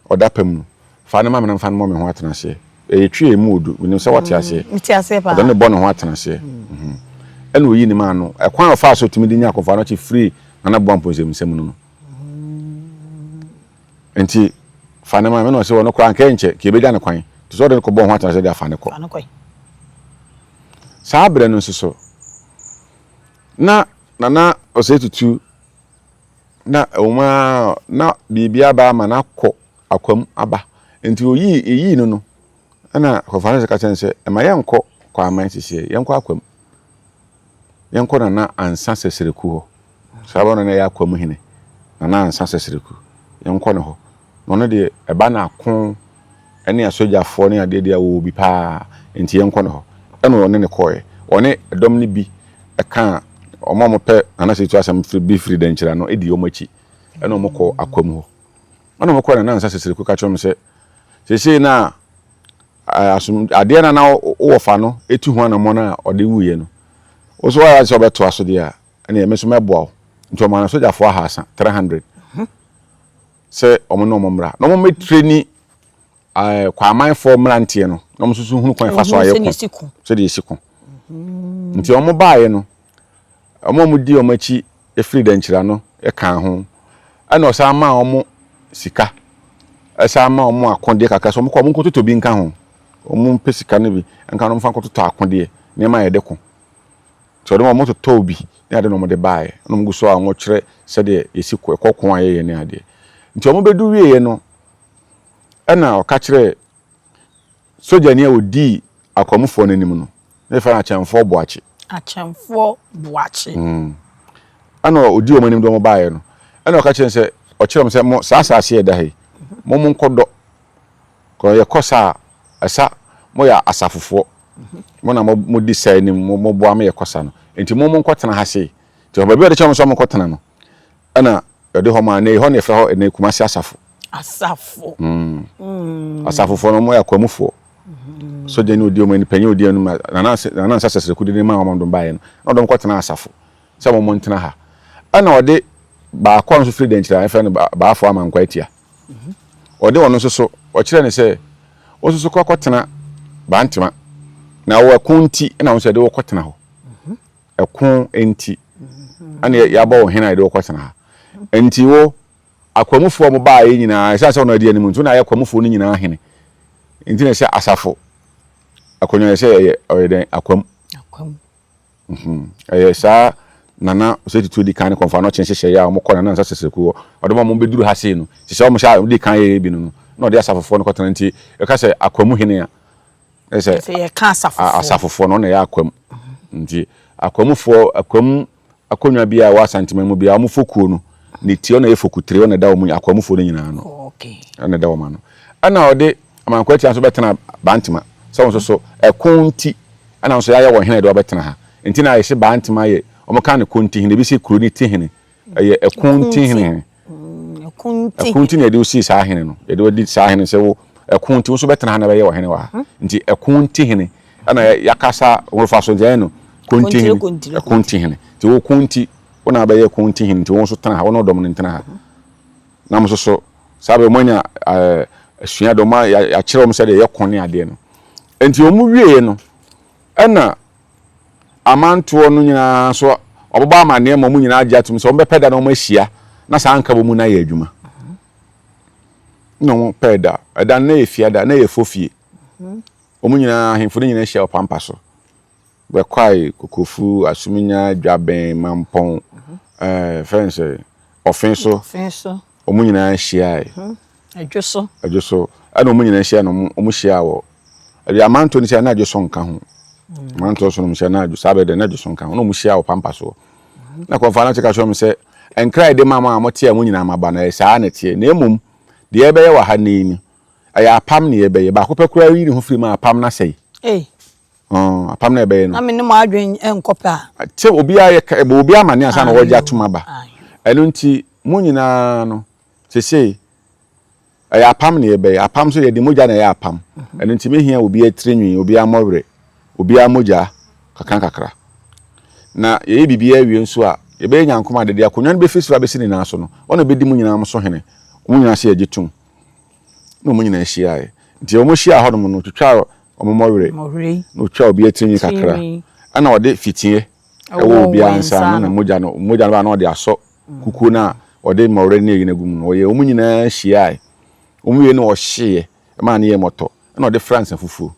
odapam no fa na ma me na fa na me ho atena se e twi emu odu we se wati ase nti ase pa da ne bo ne ho atena se ene oyi ni ma no e kwan ofa so tumi di nya kofa no chi free na na bo amponse msem no nti fane ma me no se wono kwa anka enche ke be gya ne kwan to so de ko bon ho atana se de afane ko saa bre no so na osetutu na oma na bibia ba ma na kɔ akwam aba enti oyi no ana ko fane se ka chense e ma yenkɔ kwa aman sisi yenkɔ akwam yenkɔ na ansa sesereku ho sabo no na ya akwam hene na ansa sesereku yenkɔ no ho no de eba na akon ene asojafo ne ade de awo bi pa enti yenkɔ no ho eno one ne kɔe one dom ne bi eka omo pe anasetu asem free den kira no edi omachi ena omo kɔ akwam ho ana omo kɔ na ansa sesereku ka kyom se sisi na asum ade na wo fa no etu ho na mo na ode wuye no oso wa so beto aso de a ene emeso meboa nto ma na sojafo ahasa 300 se omo no momra no mo metreni kwa aman fo mrantie no no mo susu hunu kwan fa so ayeko se de esiku nti omo baaye no omo di omachi efiri dankira no e kan ho ana osa ma omo sika esa ma omo akonde kaka so omo ko omo kototo bi nka ho omo pesika no bi nka no mfa kototo akonde ne ma ye de ko so de omo toto bi ne ade no mo de baaye no mo guso a wo kire se de esiku ekokon aye ne ade nti omo bedu wiye no ana o ka kire soja ni odi akwamufo nanim no ne fa achamfo boachi ana odi o manim do mo baaye no ana o ka kire se o kire mo se mo saasase ye da he mo nkodo ko ye kosa asa mo ya asafofo mo na mo di sai ni mo boa me ye kosa no enti mo nkotena ha sei ti obabi o de kire mo so mo nkotena no ana de ho ma na ho ne fra ho na kumasi asafo asafofo no mo ya kwamufo so de ni odi o mani panyi odi anu na na sasese kudi ni ma mo do baaye no na do nkotena asafo se mo ntena ha ana ode ba kwa nso free denchira efe no ba afọ amankwa etia ode wono so o kire ne se o so kwakotena ba ntema na wo akunti na wo se de wo kotena ho ekun enti ana ya ba wo hena de wo kotena ha enti wo akwamufo mo baaye nyina esa se wono ade ani mu ntu na ya akwamufo no nyina hene enti na se asafo akonyo se oyeden akwam sa nana osetutu di kan konfa no chenhye ya mo kona na nsa seseku odo mo beduru ha sei no se o mo sha di kan ye bi no no de asafofo no kotana nti e ka se akwamu hene a se ye ka asafofo no na ya akwam nti akwamufo akonwa bi a wa Asante mu bi a mo fokuo no ne tio na ye fokutre o na da o mu akwamufo no nyina no okay na da o ma no ana ode amankwa tia so betena bantema so so ekunti ana so ya wo hene de obetena ha nti na ye se bantema ye omo kan konti hene bi se kuro ni tihene ye ekunti hene ekunti na de usi sa hene no ye de odi sa hene se wo ekunti wo so betena ha na be ye wo hene wa nti ekunti hene ana yakasa wo fa so je no konti hene ekunti hene ti wo kunti wo na be ye kunti hene ti wo so tena ha wo no dom no tena ha na mo so sabe mo nya asua do ma ya kire wo se de ye kone ade no enti omu wie no ana amanto no nyina so oboba amane ma mu nyina agya tum so ombepeda na omahia na sa anka bo mu na ye adwuma no peda ada na efia da na ye fofie omu nyina ahemfo nyina hia opampa so be kwai kokofu asuminya dwaben mampon fense ofenso omu nyina hia adwoso ana omu nyina hia no omu hia wo ade amanto ni hia na adwoso nka ho manto so no mhia na adwo sabe de na adwoso nka ho no mu hia opampa so na konfa na cheka shom se enkrai de mama amote amu nyina maba na saa na tie na emum de ebe ye wa ha ni aya apam ne ebe ye ba kopekura yi ni ho firi ma apam na sei apam na ebe ye no na me ne mo adwen enkopa che obi aye obi amane asa na woja tuma ba enu nti mu nyina no sesei aya apam ne ebe ye apam so ye de moja na ye apam enu nti mehia obi atrenwi obi amowre obi amoja kakra na ye bibia awie nso a ye be nyankoma de akonwa no be fesura be sini na so no ona be di mu nyina so hene mu nyina se agitum no mu nyina hia ai nti o mo hia ho no no twetwa o mo mowre no twa obi atinyi kakra ana ode fitie ewo obi ansa na moja no ba na ode aso kuku na ode mowre na yina gum no ye o mu nyina hia ai omu ye no ohye ma na ye moto na ode France fufu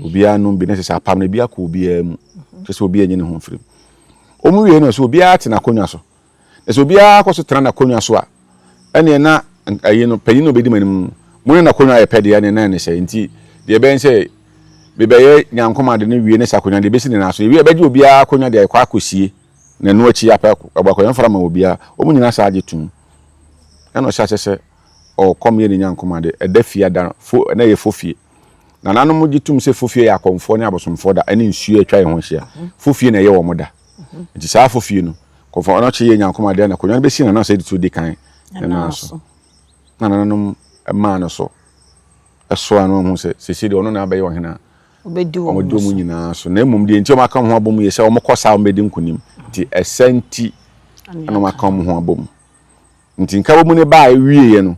obianum bi na se apam na bi akọ obia mu se obia nyi ne ho mfiri omu ye no so obia te na konwa so se obia akọ so tena na konwa so a ene na ayi no panyin no bedi manim mu na konwa ye pede ya ne na ne se nti de ben se bebeye nyankoma de ne wie ne sakonwa de besi ne na so wie beje obia konwa de akọ akosie na no achi apa abakoyan fara ma obia omu nyina sa age tum eno sha se o kom ye ne nyankoma de edafia da fo na ye fofie na nanom gitum se fofie ya akomfo ne abosomfo da ene nsuo atwa ye ho hia fofie na ye wo mo da nti sa fofie no komfo na che ye nyankoma de na konwa besi na se ditu di kan na so na nanom ma no so eso anu ho se de ono na abaye wo hena obedi wo mu nyina so na emum de nti o maka ho abom ye se o mokosa o medi nkunim nti Asante anu maka ho abom nti nka bomu ne ba wie ye no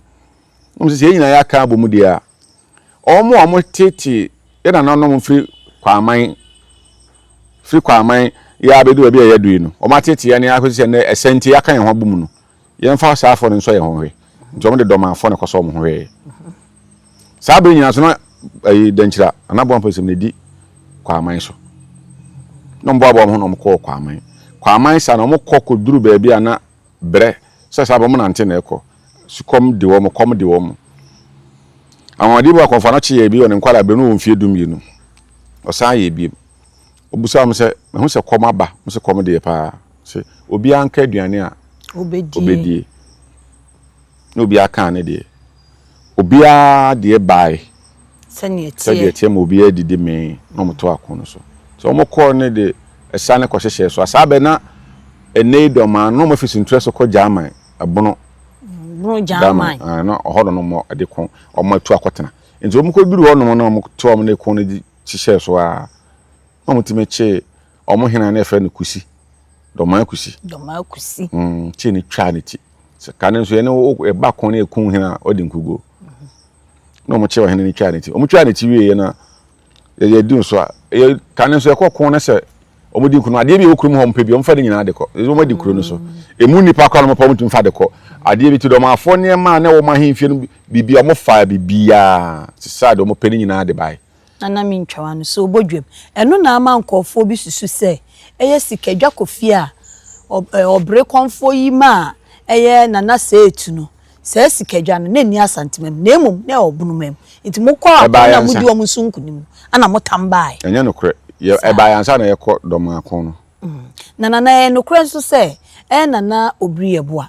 se ye nyina ya ka abom de a omo tete ye na nanom firi kwaman ya bedu ba ya du no omo tete ya ne akwese na Asante ya kan ho abom no ye mfa sa afọ nso ye ho hwe nti omo de doma afọ ne koso omo ho hwe sa be nyina so na ayi danchira anabo amfo ne di kwaman so no mbo abo ho no mko kwaman sa no mko koduru ba bia na bre sa sa bo na nte na ekọ sukom de wo kom de wo amadi bo akonfa na che bi one nkwala be no mfie dum yi no o sa ye bi obusa am se me hu se kom aba mo se kom de pa se obi anka aduane a obedi no obi aka ne de obi a de bai sene tie mo obi a didi me no mo to akono so mo ko ne de esane ko hyehyɛ so asabe na eneido ma no mo fisi interest ko German abono German na ohodo no mo de ko o ma tu akotena nti o mo ko duru ho no mo mo to mo ne ko ne hyehyɛ so a no mo timeche o mo hena na efe no kusi doma kusi chi ni twa ne ti se kanen so ye ne e ba ko ne ekun hena o de nkugo no mo che o hena ni twa ne ti o mo twa ne ti wie ye na ye dun so a kanen so e ko ko na se o mo di nkunu ade bi okurum ho mpa bi o mfa de nyina de ko o mo di kuro no so emu nipa kwa no mo pa mo tumfa de ko ade bi ti do ma afo ne ma na wo ma hemfie no bibi o mo fa bibia sisa de o mo pa ni nyina de bai ana mi ntwa no so obodwem eno na ama nkofo bi susu se eye sikadwa kofi a obre konfo yi ma eye nana se etu no se sikadwa no na ni asantemem na emum na obunumem nti mo kwa na mudi o musunkunim ana mo tambai enya no kre ye eba yansa na yekọ doma akon no na no kre nso se nana obri eboa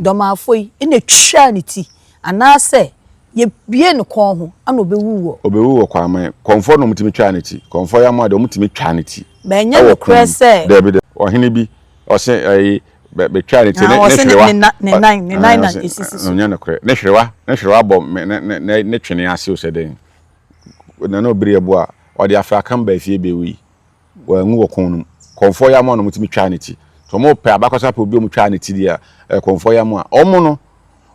doma afoi na twa ne ti ana se ye bie no kon ho ana obewu kwa man konfo no mutimi twa ne ti konfo ya ma de mutimi twa ne ti be nya no kre se David ohene bi o se ayi be twa ne ti ne hwewa ne nine na isisi no nya no kre ne hwewa bọ ne twene ase o se den na obri eboa o de afa kan ba fie be wi wa nwu okon no konfo ya ma no mutimi twa ne ti to mo pe abakosa pe obi o mu twa ne ti dia konfo ya ma omo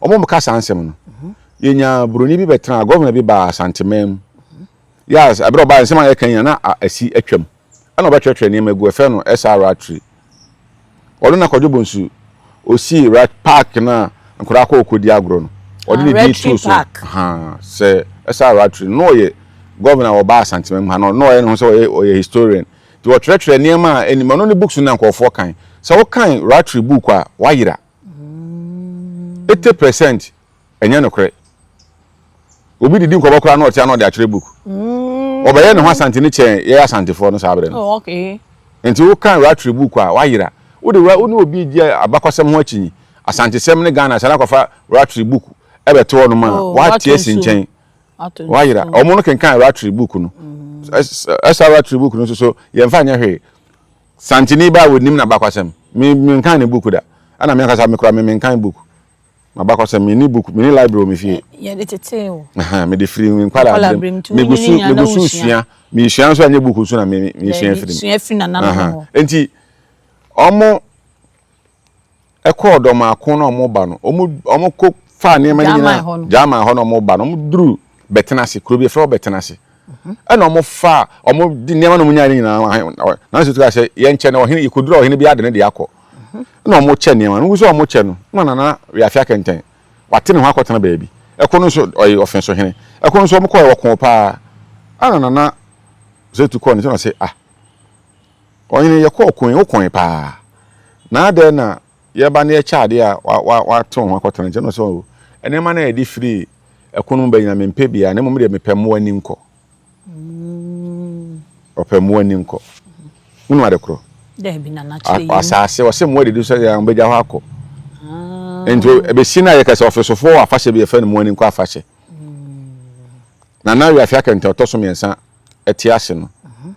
mo ka sansem no yenya broni bi betra governor bi ba Asante mem yes abro ba nsema ye kan na asi atwam ana obetwetwe ne magu efe no SR tree odo na kodwo bonsu osi rat park na nkura ko okodi agro no odo ne di so se SR tree no ye governor oba Asante mem ha no ye no so ye historian ti wo twetwe ne ma enima no ne books na nkofo kan so wo kan rat tree book a wayira 80% enya no kre obi didi nko bokura na otia na de akire book obaye ne ho Asante ne chen ye Asante fo no sabre no okay enti wo kan rat book a wayira wo de wo obi di abakwasem ho achinyi Asante sem ne Ghana sana kwafa rat book ebe to no ma wa tie sinchen wayira omo no kan rat book no esa rat book no so ye mfa nya hwe Santini ba wonim na abakwasem me kan ne book da ana me kasa me kura me kan book mabakọ mini book mini library me fie ye de tete o me de free me kwala me gusu sua me sua so anye book so na me sua free na no enti omo ekọ dom akon na omo ba no omo ko fa ne ma nyina jama ho na omo ba no omo duru betenase kuro bi fro betenase ana omo fa omo di ne ma no munya nyina na so tuka se ye nche na ohene ikoduru ohene bi ade ne de akọ na omo che ne ma no so omo che no na we afia kenten wate ne ho akotena baabi ekono so oy offense hene ekono so mko e woko pa anana ze tu ko ni so say oyine ye ko okon pa na ade na ye ba na ye chaade a wa ton ho akotana je no so enema na e di free ekono ba nyina mempe bia na mo de mepem wani nko opem wani nko unu ade kro de bi na na chire yi asase wo se mo de so ya mbeja ho akọ ento ebe sina ye kase office fo afahye bi ye fa ne mo wani nko afahye na wi afia kente otoso miensa eti ase no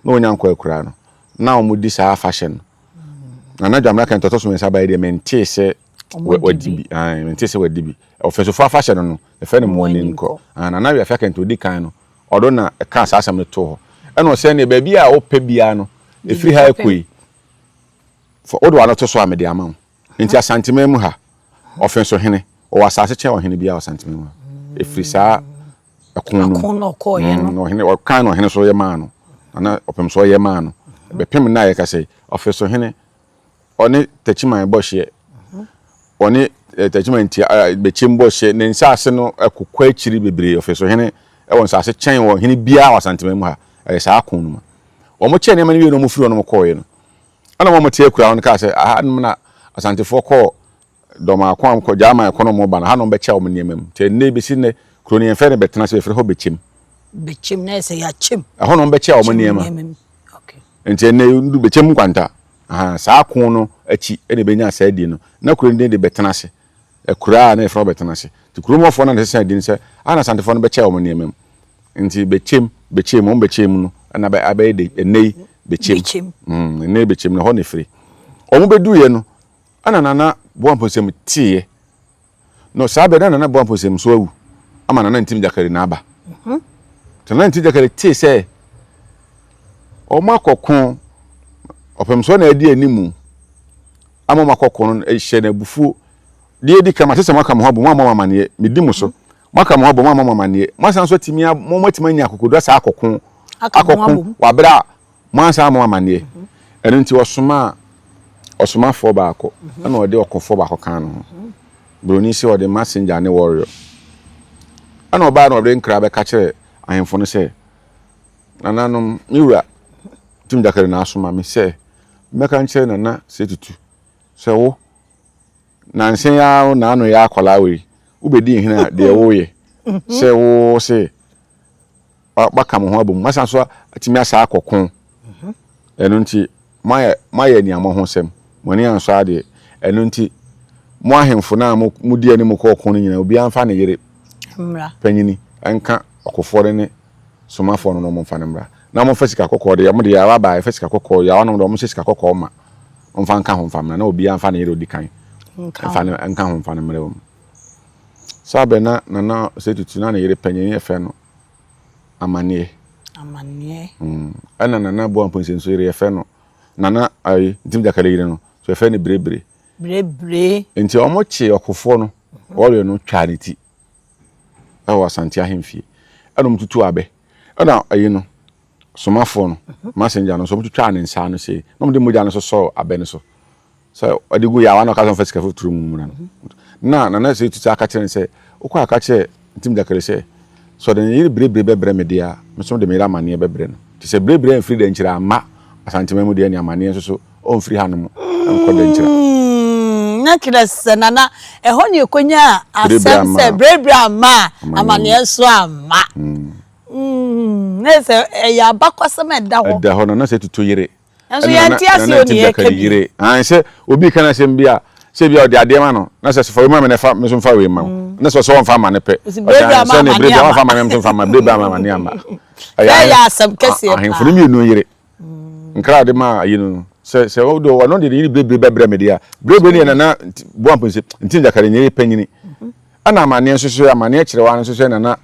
na onya nko akura no na omudi sa afahye no na dwamra kente otoso miensa ba de mente se wadibi mente se wadibi office fo afahye no e fa ne mo wani nko na wi afia kente odi kan no odo na e ka sa asem no to ho e no se ne ba bi a opa bia no e free ha ekoi for odo ana to so amede ama nti Asante memu ha offense hene o wasase che o hene bia Asante memu e free sa akon ko ye no hene o kan no hene so ye ma no ana opem so ye ma no be pem na ye ka say offense hene oni tachiman bohye oni tachiman ti be chimbohye ne nsase no akokwa akiri bebre offense hene e won sase chen wo hene bia Asante memu ha e sa akon no ma o mo che ne ma ne wi no mo firi no mo ko ye no ana mo tie kura on ka say na Asante fo ko do ma kwam ko jama ko no mo ba na ha no be che o mo niemam te ne be si ne kroni en fere betena se fere ho bechim na se ya chim ho no be che o mo niema okay ente ne ndu bechem kwanta sa akon no achi ene be nya sa di no na kroni de betena se ekura na fere betena se ti kromo fo na de se di se ana Asante fo no be che o mo niemam enti bechem o bechem no na be abai de nei bechem nei bechem no ho ne fere o mo bedu ye no ana nana boamposem tie no sabe nana boamposem so awu ama nana ntim jakari na aba nana ntim jakari tie se o makokon opem so na adi animu ama makokon no ehye na bufu die di kama sese maka mo ho bo mama ne medi mu so maka mo ho bo mama ne masan so timia mo matima nya akokodo sa akokon wabra mansa mama ne eno nti osoma fo baako na ode okofo baako kan no broni se ode messenger ne warrior ana oba na ode nkra be ka kire ahemfo no se nananom miwura tim dakare na asoma me se meka nkire nana se tutu se wo na nsen ya na anu ya akola we ubedi hina de wo ye se wo se baka mo ho abom masan so atimi asa akokon eno nti maye ni amo sem moni anso ade eno nti mo ahemfo na mo di ani mo ko okon nyina obi anfa ne yere mra panyini anka okofore ne somafo no mo mfa ne mra na mo fasika kokko de mo de ya ba fasika kokko ya wono do mo fasika kokko ma mfa nka ho mfa mra na obi anfa ne yere odi kan mfa ne anka ho mfa ne mra wo sabe na setutu na ne yere panyini efe no amanie ana nana bo amponsen so yere efe no nana ai ntim jakale yire no so efe ne brebre enti omoche okofo no wole no twaniti awa Asante ahemfie ana mututu abe ana ayi no somafo no messenger no so mututu ane nsa no sei no mde moja no so abe ne so adigu ya wana ka so fasika futuru mu no na se tutu aka kire se ukwa aka kire ntim jakale se so de yire brebre bebre me dia me so de me ra mane bebre no ti se brebre enfri de nchira ma Asante memu de ni amane so on free hanum enko de nchira na kira sanana e ho ne konya asem se brebra ma amane so ama na se ya bakwasem da ho na se tutu yire enso ya ntia se oni e yire se obi kana sem bia se bia ode ade ma no na se fo ma me ne fa me so fa we ma na se so on fa ma ne pe se ne brebra fa ma me so fa ma brebra ma ne ama ya asem kese pa ahemfo mi enu yire nkra de ma yinu se odo wono de yiri bebre me dia bebre ne na boamponse ntin jakare nyere panyini ana amane nso amane kire wa nso na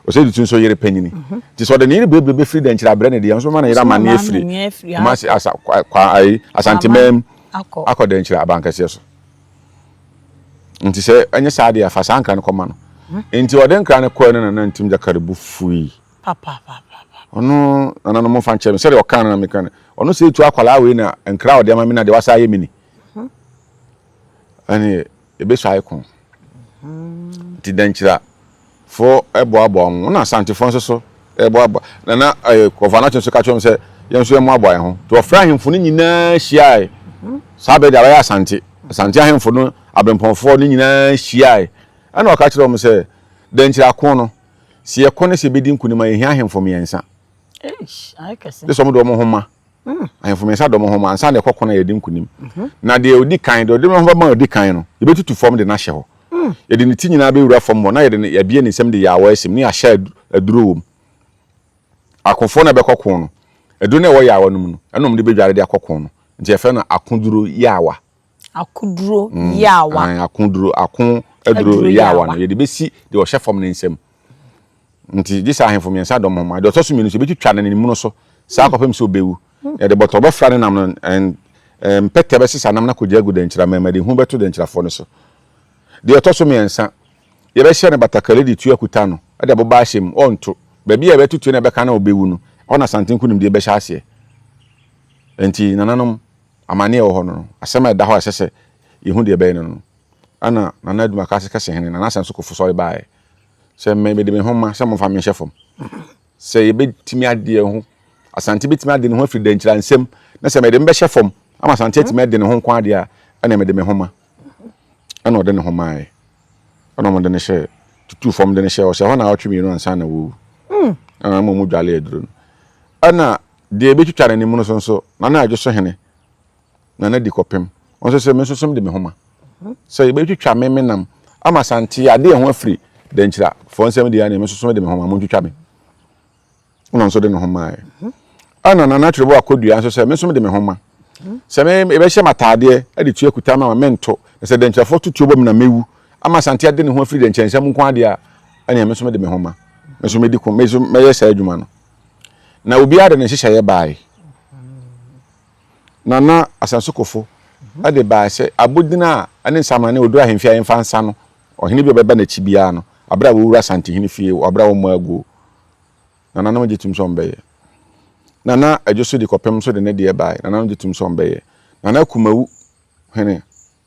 o se ditun so yere panyini ti so de yiri bebre free den kire abre ne dia nso ma na yira amane free ma se asa kwa ai Asante mem akọ den kire abankase so nti se anya saade afa sanka ne koma no nti ode nkra ne ko ne na ntim jakare bu fui papa ono anano mo fan chem se de okan na mekan ono se tu akwala we na nkra ode ama me na de wasa ye mini ani ebe so aikon ti danchira fo ebo na Asante fo nso ebo na kofana chenso ka chom se yenso emu abo ho to ofra hemfo no nyina hia sabe da ya Asante ahemfo no abemponfo no nyina hia ana o ka kire mo se danchira ko no si ekone se bedi nkunima ehia ahemfo miensa ai kase de so mo do mo homa ahemfo miensa do mo homa ansa na ekoko na yedi nkunim na de odi kan de mo ba odi kan no ye betutu form de na hye ho ye de ni ti nyina be wura form mo na ye de ya bie ni sem de ya wa esim ni ahye aduro wom akofo na be kokko no edu na wo ya wa no mu no enom de be dware de akokko no nti e fe na akonduro yawa akuduro yawa akon aduro yawa no ye de be si de wo hye form ne nsem nti disa ahemfo miensa do mo ma de otoso minu se be twitwa na ni mu no so sa akopem se obewu ye de boto be fra ne nam no pete be sisa nam na ko jagu de nchira mema de hu beto de nchira fo no so de otoso miensa ye be hye ne batakale de tu akuta no e de boba hyem onto ba bia be tutu na be ka na obewu no ona Asante nkunim de be hye ase enti nananom amane wo ho no asema da ho asese ye hu de be no ana nana duma ka se kase hene nana sanso ko fo so bae se me be de me homa se mo fa me hyefom se ye be timi ade ho Asante be timi ade ne ho afiri de nchira nsem na se me de me be hyefom ama Asante timi ade ne ho kwa ade a ana me de me homa ana ode ne homa ai ana mo de ne hye tutu fom de ne hye o se ho na otwe no ansa na wo ana mo mu dwale aduro ana de be twitwa ne mu no so na adwo so hene na di kopem on se me so de me homa se be twitwa me nam ama Asante ade ho afiri de nchira fo nsem de ya na me so de me homa mo twitwa me una so de ne homa ai ana na twere bo akodua so se me so de me homa se me e be hye matade e de tu akuta ma mento se de nchira fo tutu bom na mewu ama Asante ade ne ho afiri de nchira nsem nko ade a ana me so de me homa me so me di ko me so me yesa adwuma no na obi ade ne hyehyɛ ye bae na asansokofo ade bae se abodina ane nsamane odu ahemfia yemfa nsa no ohene bi obeba na chibia no abra wo wura Asante hene fie abra wo mago na no gitum so mbeye na adwoso di kopem so de ne de bae na no gitum so mbeye na kumawu hene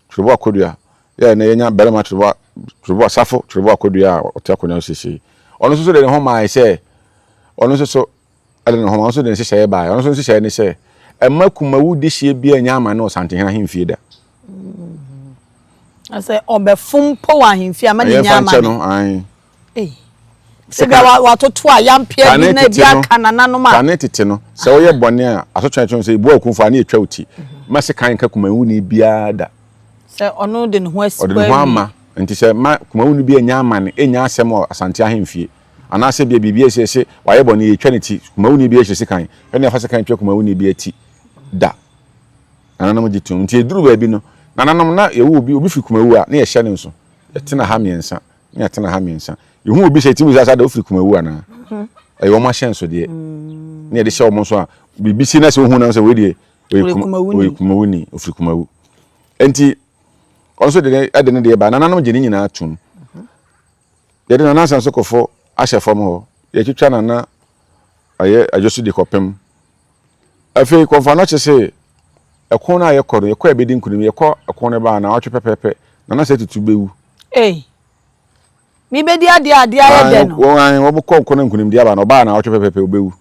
twebo akodua ya na yenya berema twebo asafo twebo akodua otakonya sisi ono so de ne ho mai se ono so ale ne ho so de ne hyehyɛ bae ono so hyehyɛ ne se emma kumawu de hye bia nya ama na Asante hene ahemfie da ase obefum po wa ahemfie ama ne nya ama no ai sega wa toto a yampia bi na bia kanana no ma kane tete no se wo ye bone a asotwetwe se ibu akunfa na etwa uti ma se kan ka kumawu ni bia da se ono de ne ho asipa o de ho ama nti se ma kumawu ni bia nya ama ne enya asem o Asante ahemfie ana se bia bibia se wa ye bone etwa ne ti kumawu ni bia hye kan ene afa se kan twa kumawu ni bia ti da nananom gitum nti eduru ba bi no nananom na ye wo obi fi kumawu a na ye hye ne nso ye tena ha miensa na ye tena ha miensa ye hu obi se timu sasa da ofiri kumawu ana ayi wo ma hye nso de na ye de hye wo nso a bibi si na se hu na se we de kumawu ni ofiri kumawu enti onso de ade ne de ba nananom gye ni nyina atum ye de nana sanso kofo ahye fam ho ye twitwa nana aye adwoso di kopem afi konfa no chese ekon na ye koro ye kwa ebedi nkunim ye kwa ekon ne ba na watwe pepepe na se tutu bewu mi bedi ade aye de no wo bo kon kon nkunim dia ba na ba na watwe pepepe obewu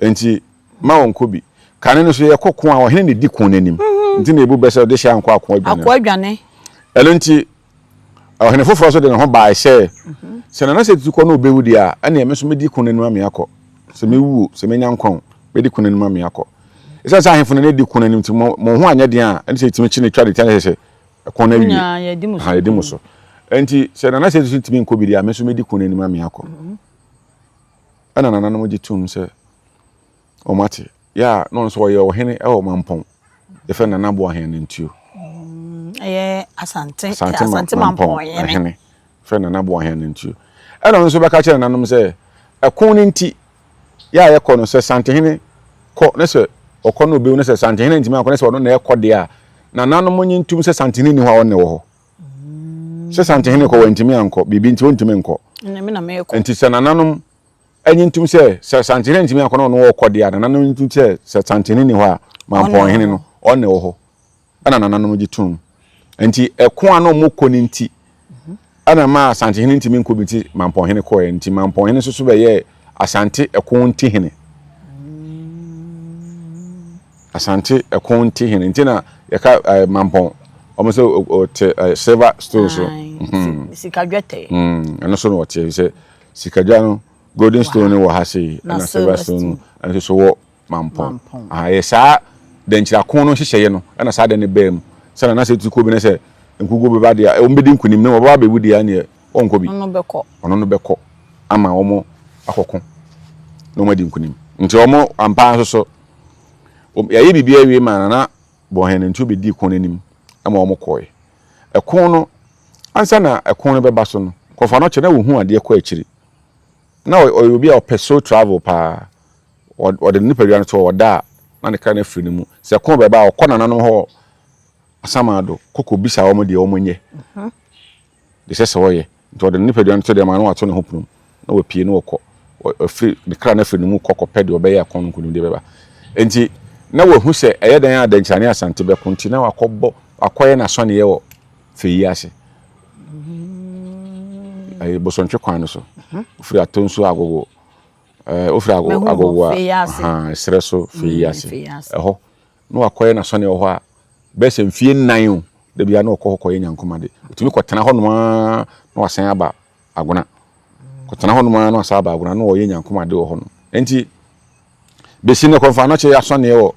enti ma won kobi kane no so ye kokon a ohene ne di kon nanim nti na ebu bese de hye anko akwadwane elo nti ohene foforo so de ne ho ba hye se na se tutu ko na obewu dia ana ye me so medi kon nanim amiakọ se mewu se menya nkon bedi kun anim am yakọ isa sa ahemfo na di kun anim ti mo ho anya den a enti timi chi ne twa de tan se kon na wi ha ye di muso enti se na se timi nko bi dia me so medi kun anim am yakọ ana na mo gitum se o mate ya no so ye o hene e o mampon e fe na na bo hene ntio Asante mampon hene fe na na bo hene ntio e no so baka kire nanom se e kon ni nti ya ye kono se Asante hene ko ne se okono obewu ne se Asante hene ntimi akone se ono na ekode a na nanom nyi ntum se Asante hene ni ho a ne wo ho se Asante hene ko wantimi anko bibi nti wontimi nko na me ko enti se nanom anyi ntum se Asante hene ntimi akone ono wo kode a na nanom ntum se Asante hene ni ho a mampon hene no one wo ho ana nanom gitum enti ɛko ano mo kɔ ninti ana ma Asante hene ntimi nkɔ biti mampɔn hene kɔ enti mampɔn hene so be ye Asante ɛko nti hene Asante ɛko nti hene enti na yɛka mampɔn ɔmo sɛ silver stone so sikadwete ɛno so no wɔte sɛ sikadwa no golden stone wɔ ha sɛ na silver stone ɛno so wɔ mampɔn yɛ saa denkyira ko no hyehyɛ no ɛna saa de ne bɛm sɛ na sɛ tuko bi ne sɛ nkugo be ba de a ɔmbedi nkunim ne wɔba ba wudi a ne ɔnkɔ bi ɔno no bɛkɔ ama ɔmo akɔko no ɔmo di nkunim nti ɔmo ampa so yɛyɛ bibia wie ma na bɔhene ntu be di ko nanim ama ɔmo kɔɛ ɛko no ansa na ɛko no bɛba so no kɔfa no kyɛ na wo hu ade kɔ akyiri na obi a ɔpɛ so travel pa ɔde nipa dua no to ɔda na ne ka na firi mu sɛ ko bɛba ɔkɔ nananom hɔ asamado koko bisa ɔmo de ɔmo nye de sɛ wɔyɛ nti ɔde nipa dua no to de ma no ato ne ho prum na wɔpie no wɔkɔ ɔfiri ne kra na firi mu kɔkɔ pɛ de ɔbɛyɛ akɔn no de bɛba enti na wo hu sɛ ɛyɛ dan a dankyane Asante bɛko nti na wakɔbɔ akɔyɛ na sɔne yɛ wɔ feyi ase ai bosontwe kwan no so ofiri atonso agogo ofiri agogo esre so feyi ase ɛhɔ no wakɔyɛ na sɔne wɔ hɔ a bɛsɛ mfie nan o de bia na ɔkɔkɔyɛ nyankomade otumi kɔtena hɔ no na wasan aba agona kɔtena hɔ no na wasan aba agona na ɔyɛ nyankomade wɔ hɔ no enti besi ne konfa no kyɛ asɔne wɔ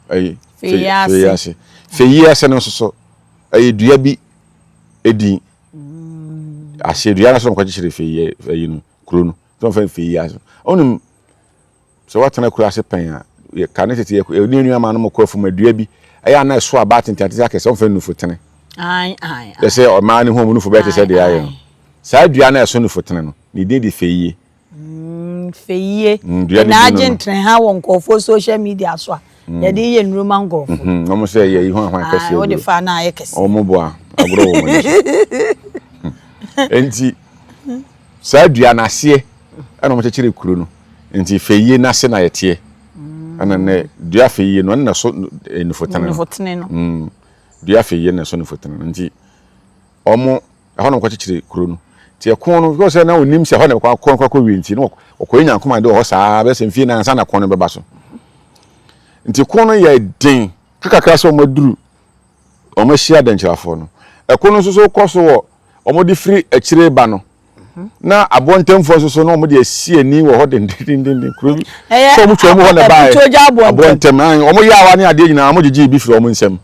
ai feyi ase feyi ase no so ai dua bi edin ase dua na so nkɔ kyerɛ feyi no kuro no so fa feyi ase onum so watana kuro ase pan a ka ne tete ni nua ma no mkɔ afuma dua bi ɛyɛ na so aba tentante ake so fa nufu tene ai de se o ma ne ho nufu bɛte sɛ de ayɛ saa dua na so nufu tene no ne din di feyi feyi na agentren ha wɔ nkɔfo social media so a ya de yɛ nroma nkɔfo ɔmo sɛ yɛ yi ho ahwan kɛse o de fa na ayɛ kɛse ɔmo boa agro wɔ mo enti saa dua na ase ɛna ɔmo kyerɛ kuro no enti feyi na se na yɛte ana ne dua feyi no na so nufotene no dua feyi na so nufotene no nti ɔmo ɛhɔ no nkɔkyerɛ kuro no ti ɛkon no because na onim sɛ hɔ na kɔ wi nti no ɔkɔ nyankoma de hɔ saa bɛ sɛ mfie na ansa na kɔn no bɛba so nti kɔn no yɛ den kakakra sɛ ɔmo duru ɔmo hyia dankyerafo no ɛkon no so kɔ so wɔ ɔmo de firi akyire ba no na abontemfo so no ɔmo de asie ni wɔ hɔ den kuro bi so ɔmo twɛ mu hɔ na ba abontem ɔmo yɛ awa ne ade nyina ɔmo gyegye bi firi ɔmo nsɛm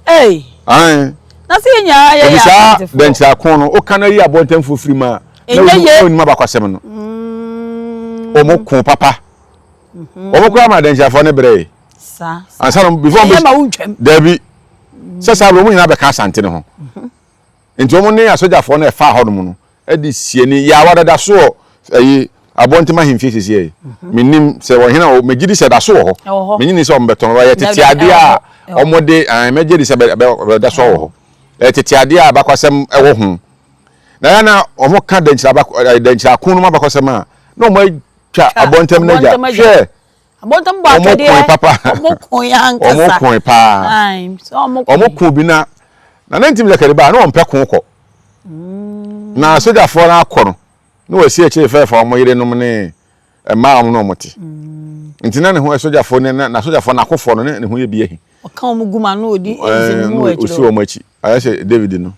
na sɛ nya yɛ dankyerafo no o kana yi abontemfo firi ma na onima bakwasem no omo kun papa omo kura ma dankyerafo ne bre sa ansa no before David sɛ sa bro mu nyina bɛka Asante ne ho enti omo ne asojafo na ɛfa hɔ no mu no edi sie ni ya wadada so ayi abontima himfie sisi menim sɛ wo hena o megidi sɛ da so wɔ hɔ menyini sɛ ombeton wa yɛ tete ade a omode megidi sɛ da so wɔ hɔ tete ade a bakwasem ɛwɔ ho na omo ka dankyira kun no mabakosem a na omo atwa abontam na ja hwɛ abontam ba twede omo kun ya nkasa omo kun pa omo kun bi na nantim zakari ba na ompɛ kun kɔ na sojafo na akɔ no na wasi akire fefa omo yire nom ne ma omo no omote ntina ne ho sojafo ne na sojafo na akofo no ne ho ye bi ahi ɔka omo guma no odi ezinimu akire osi omo achi ayɛ David no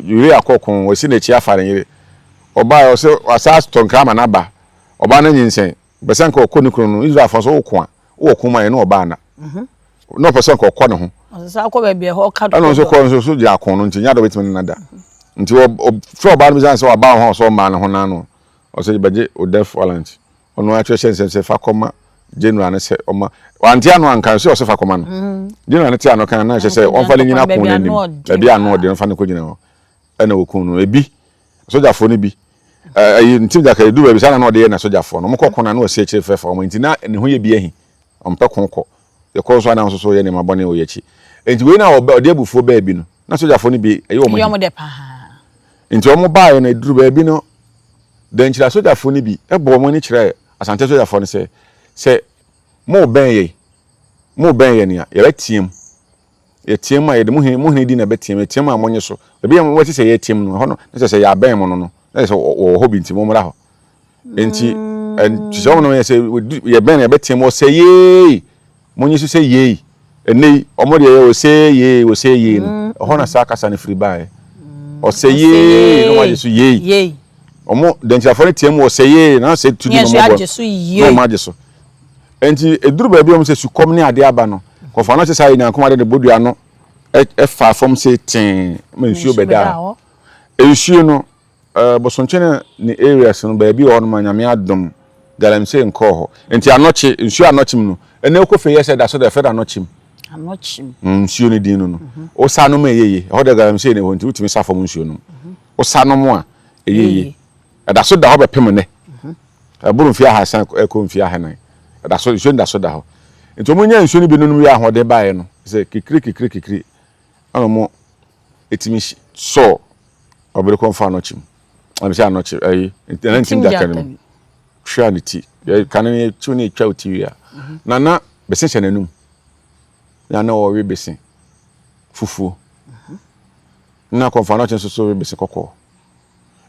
yuri akɔkon wasi na chi afare yire oba ɔse wasa tonkra ma na ba oba na nyinsen besan ka ɔkɔ ne kuro no Israel fo so woko a wo kuma ye na oba na no person ka ɔkɔ ne ho ɔsa akɔ ba bia hɔ ka do ana so kɔ so di akon no ntinya do betimi na da nti fro oba no bizan se oba ho so ma ne ho na no ɔse beje o def wallant ono atwe sɛ fa kɔma general ne sɛ ɔma wantia no ankan so ɔse fa kɔma no general ne tia no kan na sɛ ɔmfa le nyina kon nanim da bia no de no fa ne kɔgyina hɔ ɛna wokun no ebi sojafo ne bi ayi ntim da ka du ba bi sana na ɔde na sojafo no mokɔ na ɔse akire fefa ɔmo nti na ne ho ye bi ahi ɔmpɛ kon kɔ yɛkɔ so na so yɛ ne mabɔne o yɛchi enti we na ɔde abufo ba bi no na sojafo ne bi ɛyɛ ɔmo de pa enti ɔmo ba na duru ba bi no dankyira sojafo ne bi ɛbɔ ɔmo ni kyerɛ Asante sojafo ne sɛ mo ben ye ne ya yɛbɛtiem ye tiema ye de muhini di na betiema tiema amonye so ebi am wati se ye tiem no ho no se se ya ben mo no na se wo hobi nti mo mra ho enti en so no ye se ye ben ye betiema o se ye monye so se ye eni omo de ye o se ye no ho na sa kasa ne free buy o se ye no ma so ye omo denchafo ne tiema o se ye na se tudi no mo no ma je so enti eduru ba bi om se sukom ne ade aba no kofa no se sai nyankoma de bodua no e fa from se tin ma nsuo beda nsuo no bosonchene ni areas no ba bi on ma nyame adom galamse nko ho enti anoche nsuo anochim no ene ko fe yese da so da fe da anochim nsuo ne din no o sa no ma yeye ho da galamse ne ho enti utimi sa fom nsuo no o sa no mo a yeye da so da ho be pem ne aburu mfia hasan ko mfia hanan da so nsuo da so da ho enti omunya nsuo ne bi no no ya hode bae no se kikri ano mo etimi so obere konfa no chim am se anochi ayi entim dakanim shanity kanen tuni twa otiwi a na besen hyenanum na o we besen fufu na konfa no chim so we besen kokko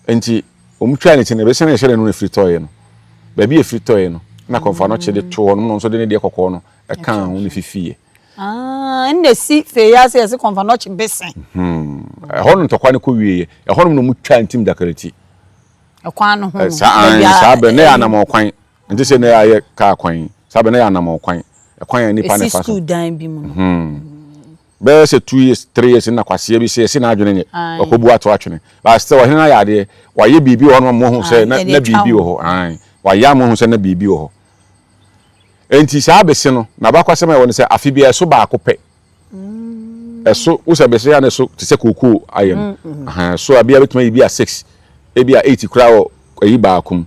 enti omutwa ne tene besen hyenanum na fritoye no ba bi e fritoye no na konfa no chede to no so de ne de kokko no e kan ho ne fifie inde si fe ya se konfa no chim besen hono ntokwa ne ko wieye hono no mutwa ntim dakarati ekwan no ho sabe ne anam kwan nti se ne aye ka kwan sabe ne anam kwan ekwan ni pa ne fa so dan bi mu be se 2 years 3 years na kwase bi se na adwene nye okobu ato atwene ba still wa hena ya de wa ye bibi hono mo hu se na bibi ho wa ya mo hu se na bibi ho enti sabe se no na ba kwase ma woni se afi bia so ba akopɛ eso usa bese ya na so te se koku ayem so abia betuma yi bia 6 e bia 8 kura wo yi ba akum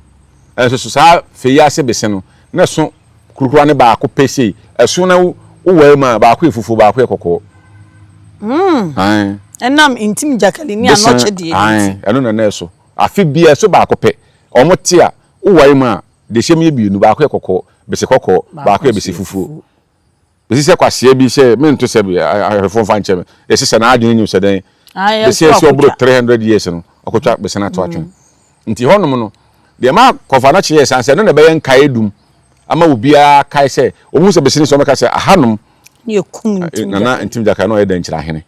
enso so sa fe ya se bese no na so kurukura ne ba akopɛ sei eso na wo ma ba akɔ efufu ba akɔ ekɔkɔ enam intim jakali ni anoche de eno na na so afi bia so ba akopɛ omote a wo wai ma de hyem ye bienu ba akɔ ekɔkɔ bese kɔkɔ ba akɔ bese fufu bese se kwase bi se me nto se bi ahefo fa nche me ese se na adwene nyu se den bese se obro 300 years no okotwa bese na to atwen nti honom no de ma kofa na che sanse no na be yen kai dum ama obia kai se omu se bese ni so meka se ahanom ye kum na ntim jaka no ye den kira hene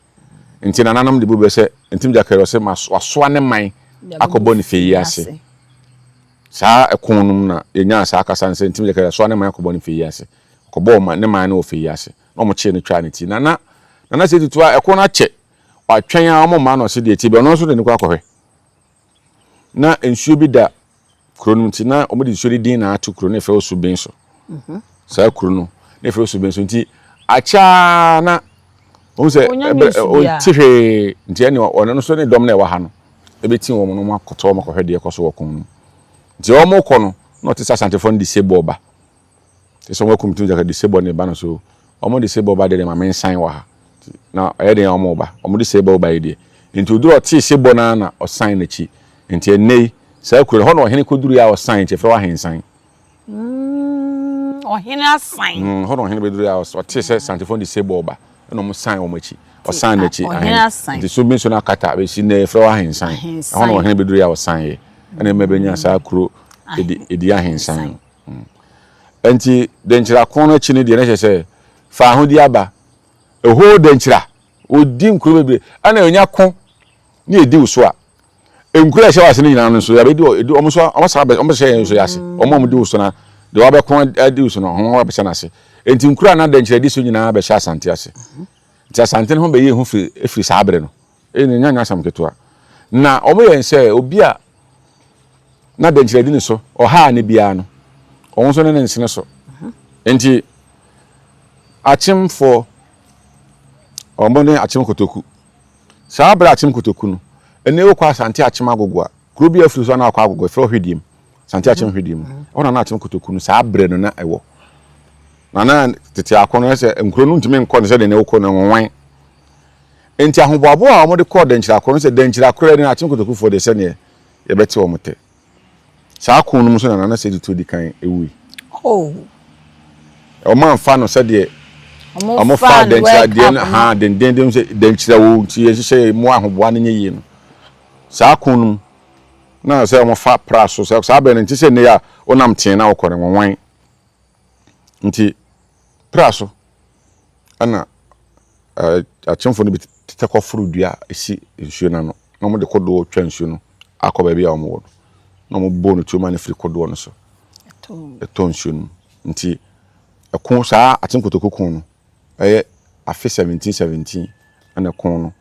nti na nanam de bu be se ntim jaka ro se masoa ne man akobo ni feyi ase sa ekonum na yenya sa aka sanse ntim jaka so ne man akobo ni feyi ase kobo ma ne man na ofeyi ase no mo che ne twa ne ti na se tutu a ekon na che wa twen a mo ma no se de ti be no so de ne kwa akɔhwe na ensuo bi da kronum ti na omo de nsuo de din na atu kro ne fe osubin so sa kro no ne fe osubin so nti acha na o se o tihwe nti ene ono no so ne dom na e wa ha no e beti wo mo no makoto mo kɔhwe de ekoso wo kon no nti o mo kɔ no no ti Asante fo ndi sebo ba so wakum tu jaka disable ne ba no so omo disable ba de ma men sign wa ha na aye de omo ba omo disable ba ide nti oduro ti sebo na o sign na chi nti enei sa kure ho no hene koduru ya o sign che fe wa hen sign o hene sign ho no hene beduru ya o ti se Asante fo disable ba no mo sign o machi o sign na chi nti so bin so na kata be si na fe wa hen sign ho no hene beduru ya o sign ye ene mebenya sa kuro edi ya hen sign enti denchira kono chini de na se fa ho di aba eho denchira odi nkuro bebe ana onya ko ni edi uso a enkuro a hye wase ni nyina no so ya be di omo so omo sa omo hye so yase omo di uso na de wa be ko adi uso no ho wa be na se enti nkuro na denchira di so nyina be hye Asante ase enti Asante no ho be ye hu efiri sa abre no eni nyanya sam ketua na omo ye nse obi a na denchira di ni so o ha ne bia no on so ne nsene so enti achimfo omone achim kotoku sa abra achim kotoku no ene wo kwa Asante achim agogo a kuro bi afiri so na akwa agogo fro hwedim Asante achim hwedim ona na achim kotoku no sa abre no na ewo na tete akono se nkuro no ntime nkɔ ne se de ne wo kɔ na nwan enti ahoboabo a omode kɔ denchira akono se denchira akoro ne achim kotoku fo de se ne ye beti wo mote sa akono so na se de to di kan ewi o man fa no se de omo fa den ha den say den chira wo ti yehye mu ahoboa ne nye no saa kunum na say omo fa praso saa be ne nti say ne ya onam ten na okore wonwan nti praso ana achemfo no bi tekofuru dua esi nsuo na no na mo de kodo twa nsuo no akoba bia omo wo na mo bo no tuma ne firi kodo no so eto nsuo no nti ekon saa atenkotokokon no afi 17 ana kon no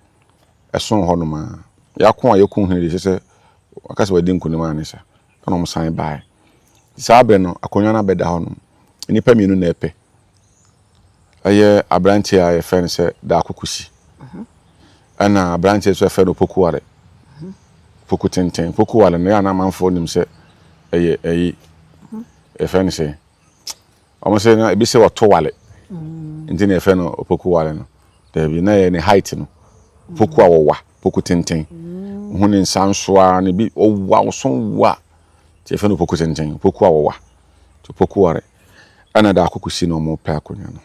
eson ho no ma yakon ayekon hiri se akase wadi nkunim anisa kana mo san bae saa be no akonwa na beda ho no nipa mienu na epe abranti a yefen se da akokusi ana abranti so efe no pokuware poku tenten pokuware no ya na manfo nim se efen se omo se na ebi se wato wale nti na efe no pokuware no da bi na ye ne height no poku awowa poku tenten hune nsansoa ne bi owa osonwa ti efe no poku tenten poku awowa to pokuware ana da akokusi no mo pa akonya no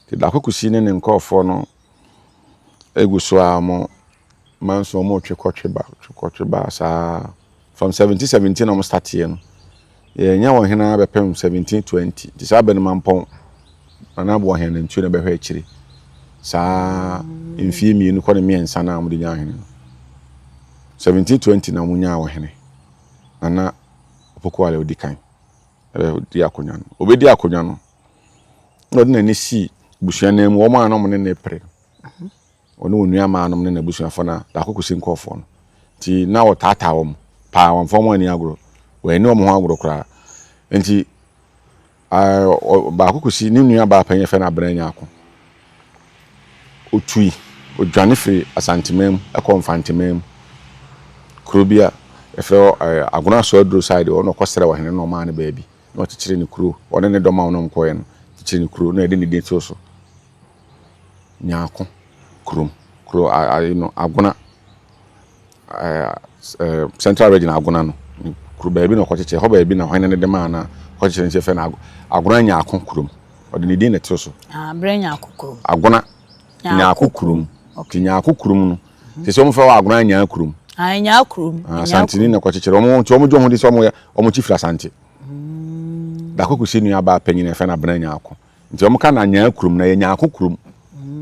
ti da akokusi ne nkofo no eguso amo manso mo twekotweba sa from 17 no mo start here no ye nya wo hena be pem 1720 ti sa be no mampon ana bo hena ntu ne be hwa akiri sa mfie mienu ko ne miensa na mo de nya hena 1720 na mo nya wo hena ana opokuwale odikan di akonya no obedi akonya no no de na si busua na mu wo ma na mo ne pre onu onua ma anom ne na busua fo na da akokusi nkofo no ti na wo tata wo pa won fo mo ani agro we ni wo ho agro kra enti ba akokusi ni nua ba panye fe na branya ako otui odwane firi asantemem ekonfantemem krobia efre agona so adro side ono kosere wo hene no ma ne baabi no tikire ni kro one ne doma wonom koye no tikire ni kro na ede ni de to so nyaako kro agona central region agona no kro baabi no kocheche ho baabi na hene ne de ma na kocheche nche fe na agona nyaako kro ode ni de ne to so branya akokro agona nyaako kro ti nyaako kro no se mo fe wa agona nyaako kro anya krum Asante ni na kwachichere omo jo ho di so omo chifra Asante da kokusi nua ba panyine fe na branya ako nti omo ka na nya krum na ye nya akokrum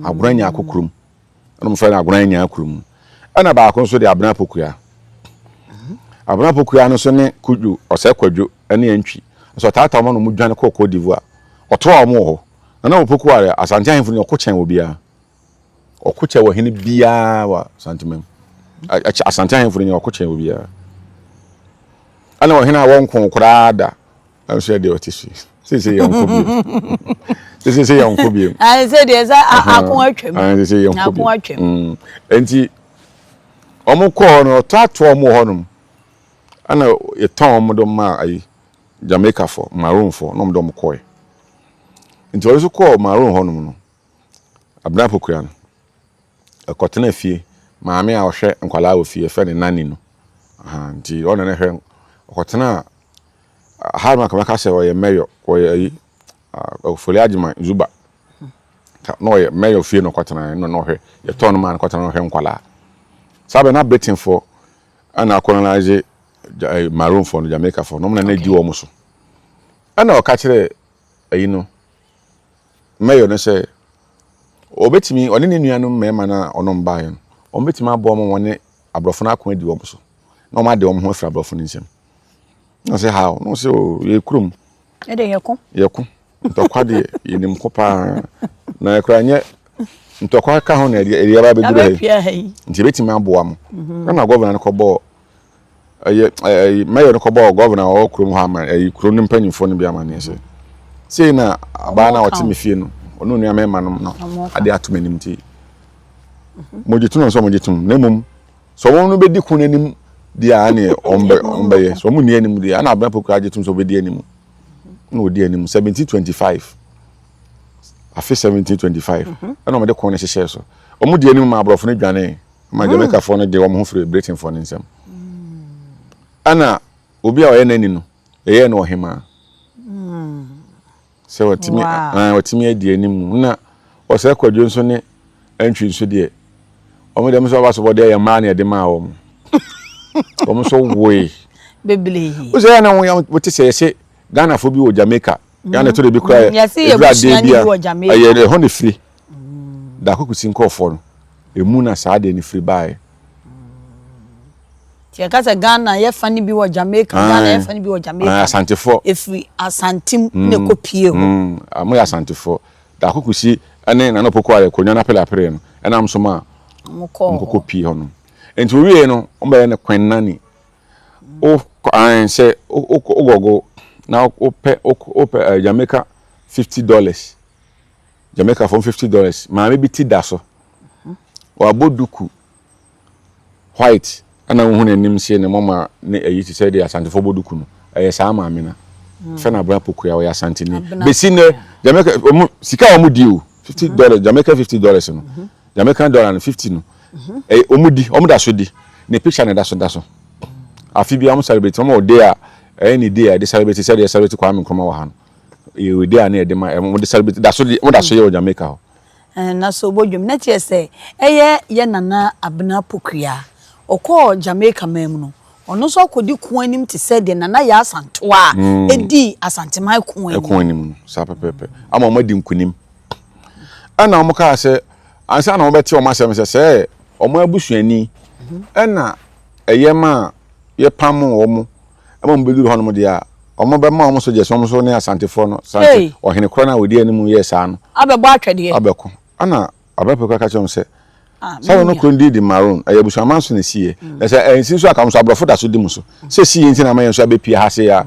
agura nya akokrum omo fe na agura nya akokrum ana ba akon so de abna pokuya abna pokuya no so ne kuju ose kwadwo ene antwi so tata omo no mu dwane ko Cote d'Ivoire oto omo ho na opokuware Asante ahemfu ne okochen obia okoche wo hene bia wa santimem Asante ahemfu ne okochen obia ana wo hene a wonko kura da anso de otisi sisi yankobi sisi yankobi I said there's akon atwam and sisi yankobi akon atwam enti omo ko no tato omo honum ana eton omo do ma ai Jamaica for maroon for no do koy nti wo so ko maroon honum no abna pokuya no akotena fie maame a ohwe nkwala wo fie fe ne nani no nti ona ne hwe akotena harma kama ka se wo ye mayor wo ye ofoli agima zuba no ye mayor fie no kotena no hwe ye ton man kotena no hwe nkwala sabe na betting for ana colonize maroon for no Jamaica for no na di wo muso ana o ka kire ayi no mayor no se obetimi oni ne nuanu mema na onom baaye no obetimi abo mo woni abrofo na akon adi wo muso na o ma de wo ho afra abrofo nsem no say how no say ye krum e de yeko ntokwa de yenim ko pa na ekra nye ntokwa ka ho na eri aba bedure he nti betimi abo am na governor no ko bo mayor no ko bo governor o krum ha ma krum nim panyimfo no bia ma ne se na aba na otimi fie no onu nua mema no ade atomanim ti mojitu no so mojitum na mum so won no bedi kun anim dia ne ombe ye so mu ni anim dia na abna poku ajitum so bedi anim na odi anim 1725 afi 1725 ana mo de kon ne hye so omu di anim ma abrofo ne dwane ma Jamaica fo no de wo ho free Britain fo ne nsem ana obi a oye nani no eye na ohema se watimi adi anim na o se kwadwo nso ne entry nso de omo dem so baso bode ya ma na de ma wo omo so woe bebele o se na wo te se Ghana fo bi wo Jamaica Ghana to de bi kra evra de bi aye de ho ne free da kokusi nkofo no emu na saa de ne free bae Tia kasa Ghana ye fani bi wo Jamaica Ghana ye fani bi wo Jamaica Asante fo efri Asante ne kopie ho amu ya Asante fo da kokusi ene na no poko ale konwa na pela pere no ena am so ma mko pie ho no enti wie no o be ne kwenani o an se o gogo na o pe Jamaica $50 Jamaica for $50 ma me bi ti da so wa boduku white ana wo hu nanim sie ne mama ne ayi ti say dey Asante for boduku no eye sa ma me na fe na bra poku ya wo Asante ni besi ne Jamaica sika wo mu di o $50 Jamaica $50 no Jamaican dollar no 50 no omudi omuda so di ne picture ne da so afi bi am celebrate omo dey a any day I celebrate say dey celebrate kwa me nkoma wa ha no e dey na e dey ma mo dey celebrate da so di mo da so ye Jamaica ho na so bodwum na tie say ye nana abena pokua okọ Jamaica mem no ono so akodi kuanim te say de nana ya Asanto a edi Asante mai kuanim no sa pepepe ama mo di nkunim ana mo ka say ansa na mo beti o ma say omo abusuani na eyema ye pam o mo ama mo beduru hono mo dia omo be ma omo so je so ne Asante fo no Asante o hene kro na wodi animu ye sa no abebo atwede abeko ana abepo ka chom se sa no krondi di maroon ayabusu manso ne sie say ensin so akam so abrofo da so di mu so se sie ntin na ma yen so abepie ha se ya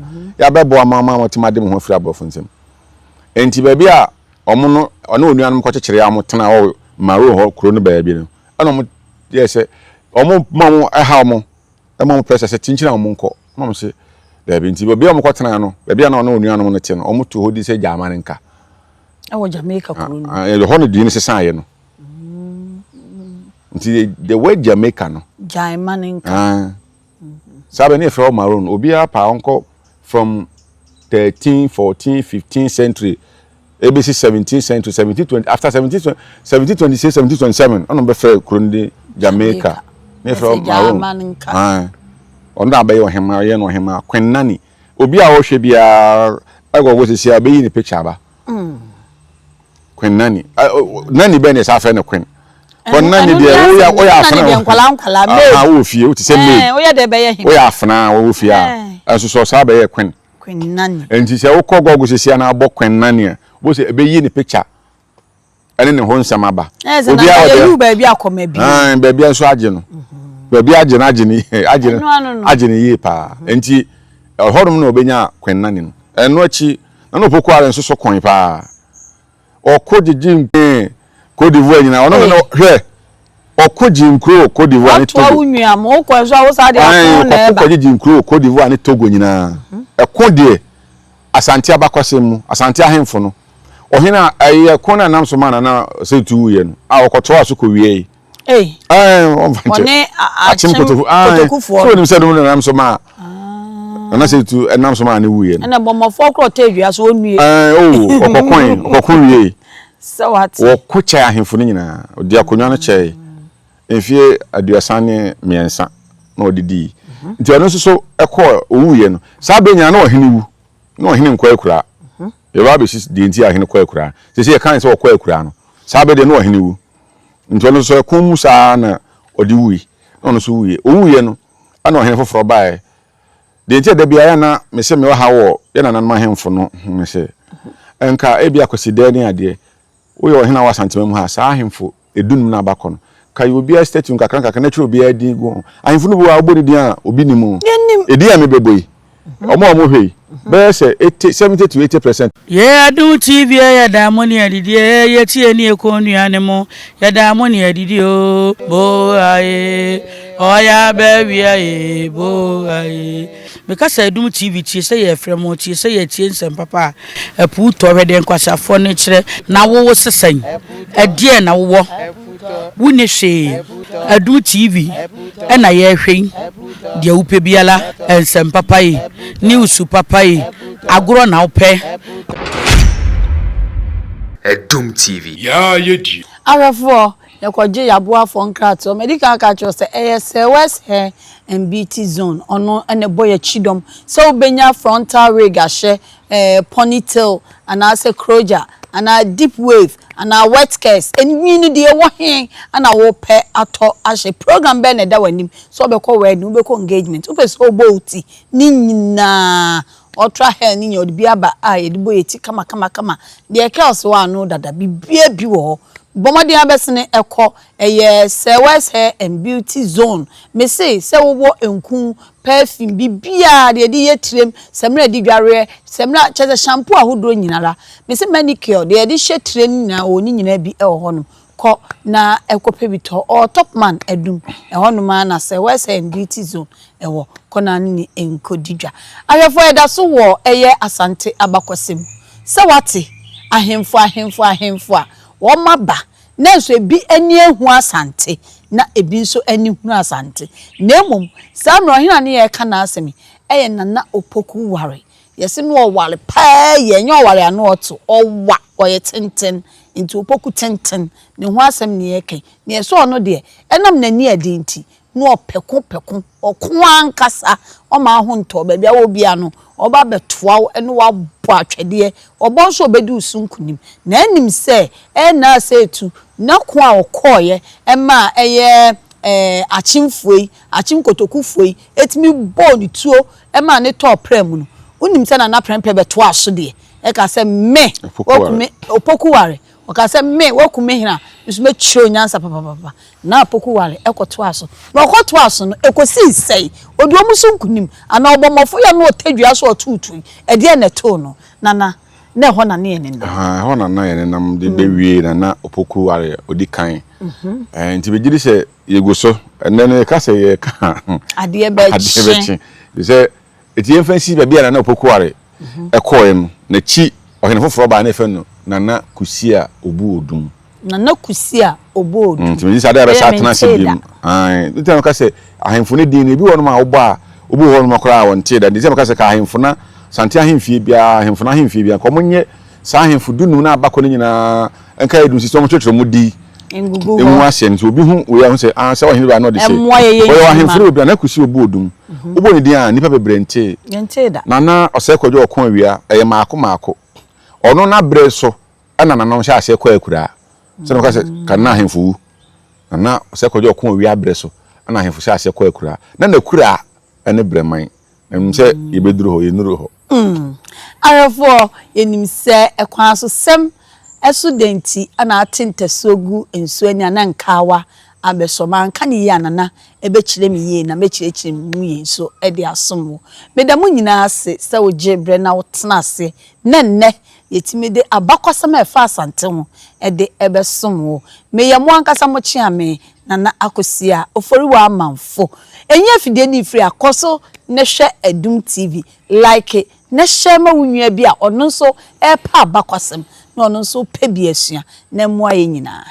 bebo amama motima de mu ho fira abrofo nsem enti ba bia omo no ona onuanum ko kekere ya mo tena o maroon ho kro no ba bia no ana mo ye se omo mamo ha mo mo press se tinchina mo nko mo se da bi enti ba bia mo ko tena no ba bia na ona onuanum no te no omo to hodi se jama nka awo Jamaica kro no e ho no di ni se san ye no nti the word Jamaica no Jaimaninka sabe ne from maroon obi apa onko from 13 14 15 century ABC 17th century 1720 after 1726 1727 on be fair krondi Jamaica ne from maroon on da be ohema ye no ohema kwenani obi a wo hwe bia agwo sisi a be yi ni picture ba kwenani nani be ne sa fa ne kwen nani de wo ya afna nkwala me wo fie wo ti se me wo ya de be ye hin wo ya afna wo fie a aso so sa be ye kwen nani enti se wo kogo sisi na abo kwen nani a wo se be yi ni picture ene ne ho nsam aba obi a wo ba bia akoma bi ba bia so age no ba bia age ni yi pa enti horum na obenya kwen nani no eno achi na no poku are nso so kon pa okojiji mpe Côte d'Ivoire nyina ono no hwe okoji nkro Côte d'Ivoire ni Togo atwa unua mo ko so awo sa de akon na eba okoji nkro Côte d'Ivoire ni Togo nyina ekode Asante abakose mu Asante ahemfo no ohina aye kona nam so mana na se tu ye no a okoto aso ko wie one achim kotoku so nim se dum nam so ma na se tu nam so ma ne wu ye no na bomofo kro tedua so onue okokon wie so what wo kocha ahemfo ni nyina odi akonwa no chei enfie aduasane miensa na odidi nti ono so ekọ owuye no sa be nyina na ohene wu na ohene nkwa akura ye ba be si de nti ahene kwa akura se ye kan se okwa akura no sa be de na ohene wu nti ono so ekon mu sa na odi wuyi na ono so wuye owuye no ana ohene foforo bae de nti da bia ya na me se me wa ha wo ye na nan ahemfo no me se enka e bia kwaside ni ade wo yo hina Asante mem ha sa ahemfo edunum na abakọ no kai obi a statue nkakran na twa obi a din go ahemfo no bo agbori din a obi ni mu edi a me beboyi omo hwei be se 70 to 80%. Ye Adum TV ya da moni adidi ye tie ni ekonu ne mo ya da moni adidi o bo aye oya be wi aye bo aye because Adum TV tie se ye fremo tie se ye tie nsem papa apu to hwede nkwasafo ne kire na wo sesan adie na wo wuni hwe Adum TV na ye hwe dia upe biala nsem papa yi news papa yi agro na upe Edum TV. Yeah, you. Arafo yakwaje yaboa fo nkrato medical catcher say West hair and beauty zone ono ene boy chidom so ubenya frontal wig ahye ponytail and ase croja and a deep wave and a wet case enwi no de wo hen and a wo pe ato ahye program be na da wanim so obekọ wedding ubekọ engagement upese obouti ni nyina ultra hair ni nyodi biaba edibo yeti kama de kels wa no dada bibia bi wo bomadi abesene eko West hair and beauty zone me say se wo enku perfume bibia de yetrem semra di dware semra chese shampoo ahodo nyinara me say manicure de shetrem na oni nyina bi honum ko na ekope bito or top man edum honum na West hair and beauty zone ewo kona ni enkodidwa ahefo eda so wo Asante abakwasem se wate ahemfo a wo maba na so ebi ani ehu Asante na ebi nso ani hu Asante na emom samro hina ne ye ka na asemi nana opoku ware yesi no ware pa ye nyo ware anu oto owa oye tenten into opoku tenten ne hu asem ne ye kan ne so no de enam nani ade nti no opeko okon ankasa o ma ho nto ba bia wo bia no oba betoa ene wa bo atwede obo so obedi usunkunim na anim se na se etu na ko a okoye ma achimfuei achimkotokufuei etimi bone tuo ma ne top prem no unim se na prempe betoa so de ka se me okume opokuware oka se me wokume hina isume chiro nyansa papa na opokuware ekoto aso na okoto aso no ekosi sei oduomu sunkunim ana obomofo ya no otadua so otutu e de na to no nana na ho na ne ne ho na na ye nam de bewie na opokuware odikan nti begiri se yegoso ene ne ka se ye ka ade bechi se etie fancy ba bia na opokuware ekoyem na chi ohene foforo ba na efe no nana kusia obu odum nana kusia obu odum nti sa da be sa tena se bim nti ka se ahemfo ne din ne bi wono ma obo a obu wono makora wonte da nti ka se ka ahemfo na sante ahemfie bia ahemfo na ahemfie bia ko monye sa ahemfo dunu na abako ne nyina enka edum si so mo twetwere mo di engugu emu ahye nti obi hu we hu se se ohene ba no de se o ahemfo obi na kusia obu odum obo ne din a nipa bebrente da nana osekwadwo okon awia eye maako ono na bre so ana nana sha ase kwa akura se no ka se kana ahemfu nana osekwadwo okon awia bre so ana ahemfu sha ase kwa akura na kura ene breman em se yebeduru ho yenuru ho arafo yenim se ekwan so sem esudenti ana atentesogu ensu anya na nkawa abesoma nka ne yi anana ebekire me yi na mekire mu yi so e de asomo medamu nyina ase se oje bre na wotena ase nenne yetimede abakwasam efa Asante ho e de ebesomo meyamo ankasa mo chiame nana akosia oforiwa amanfo enye afide ni free akoso ne hwe Edum TV like ne hwe ma wunua bi a ono so e pa abakwasam na ono so pe bi asua na moa ye nyina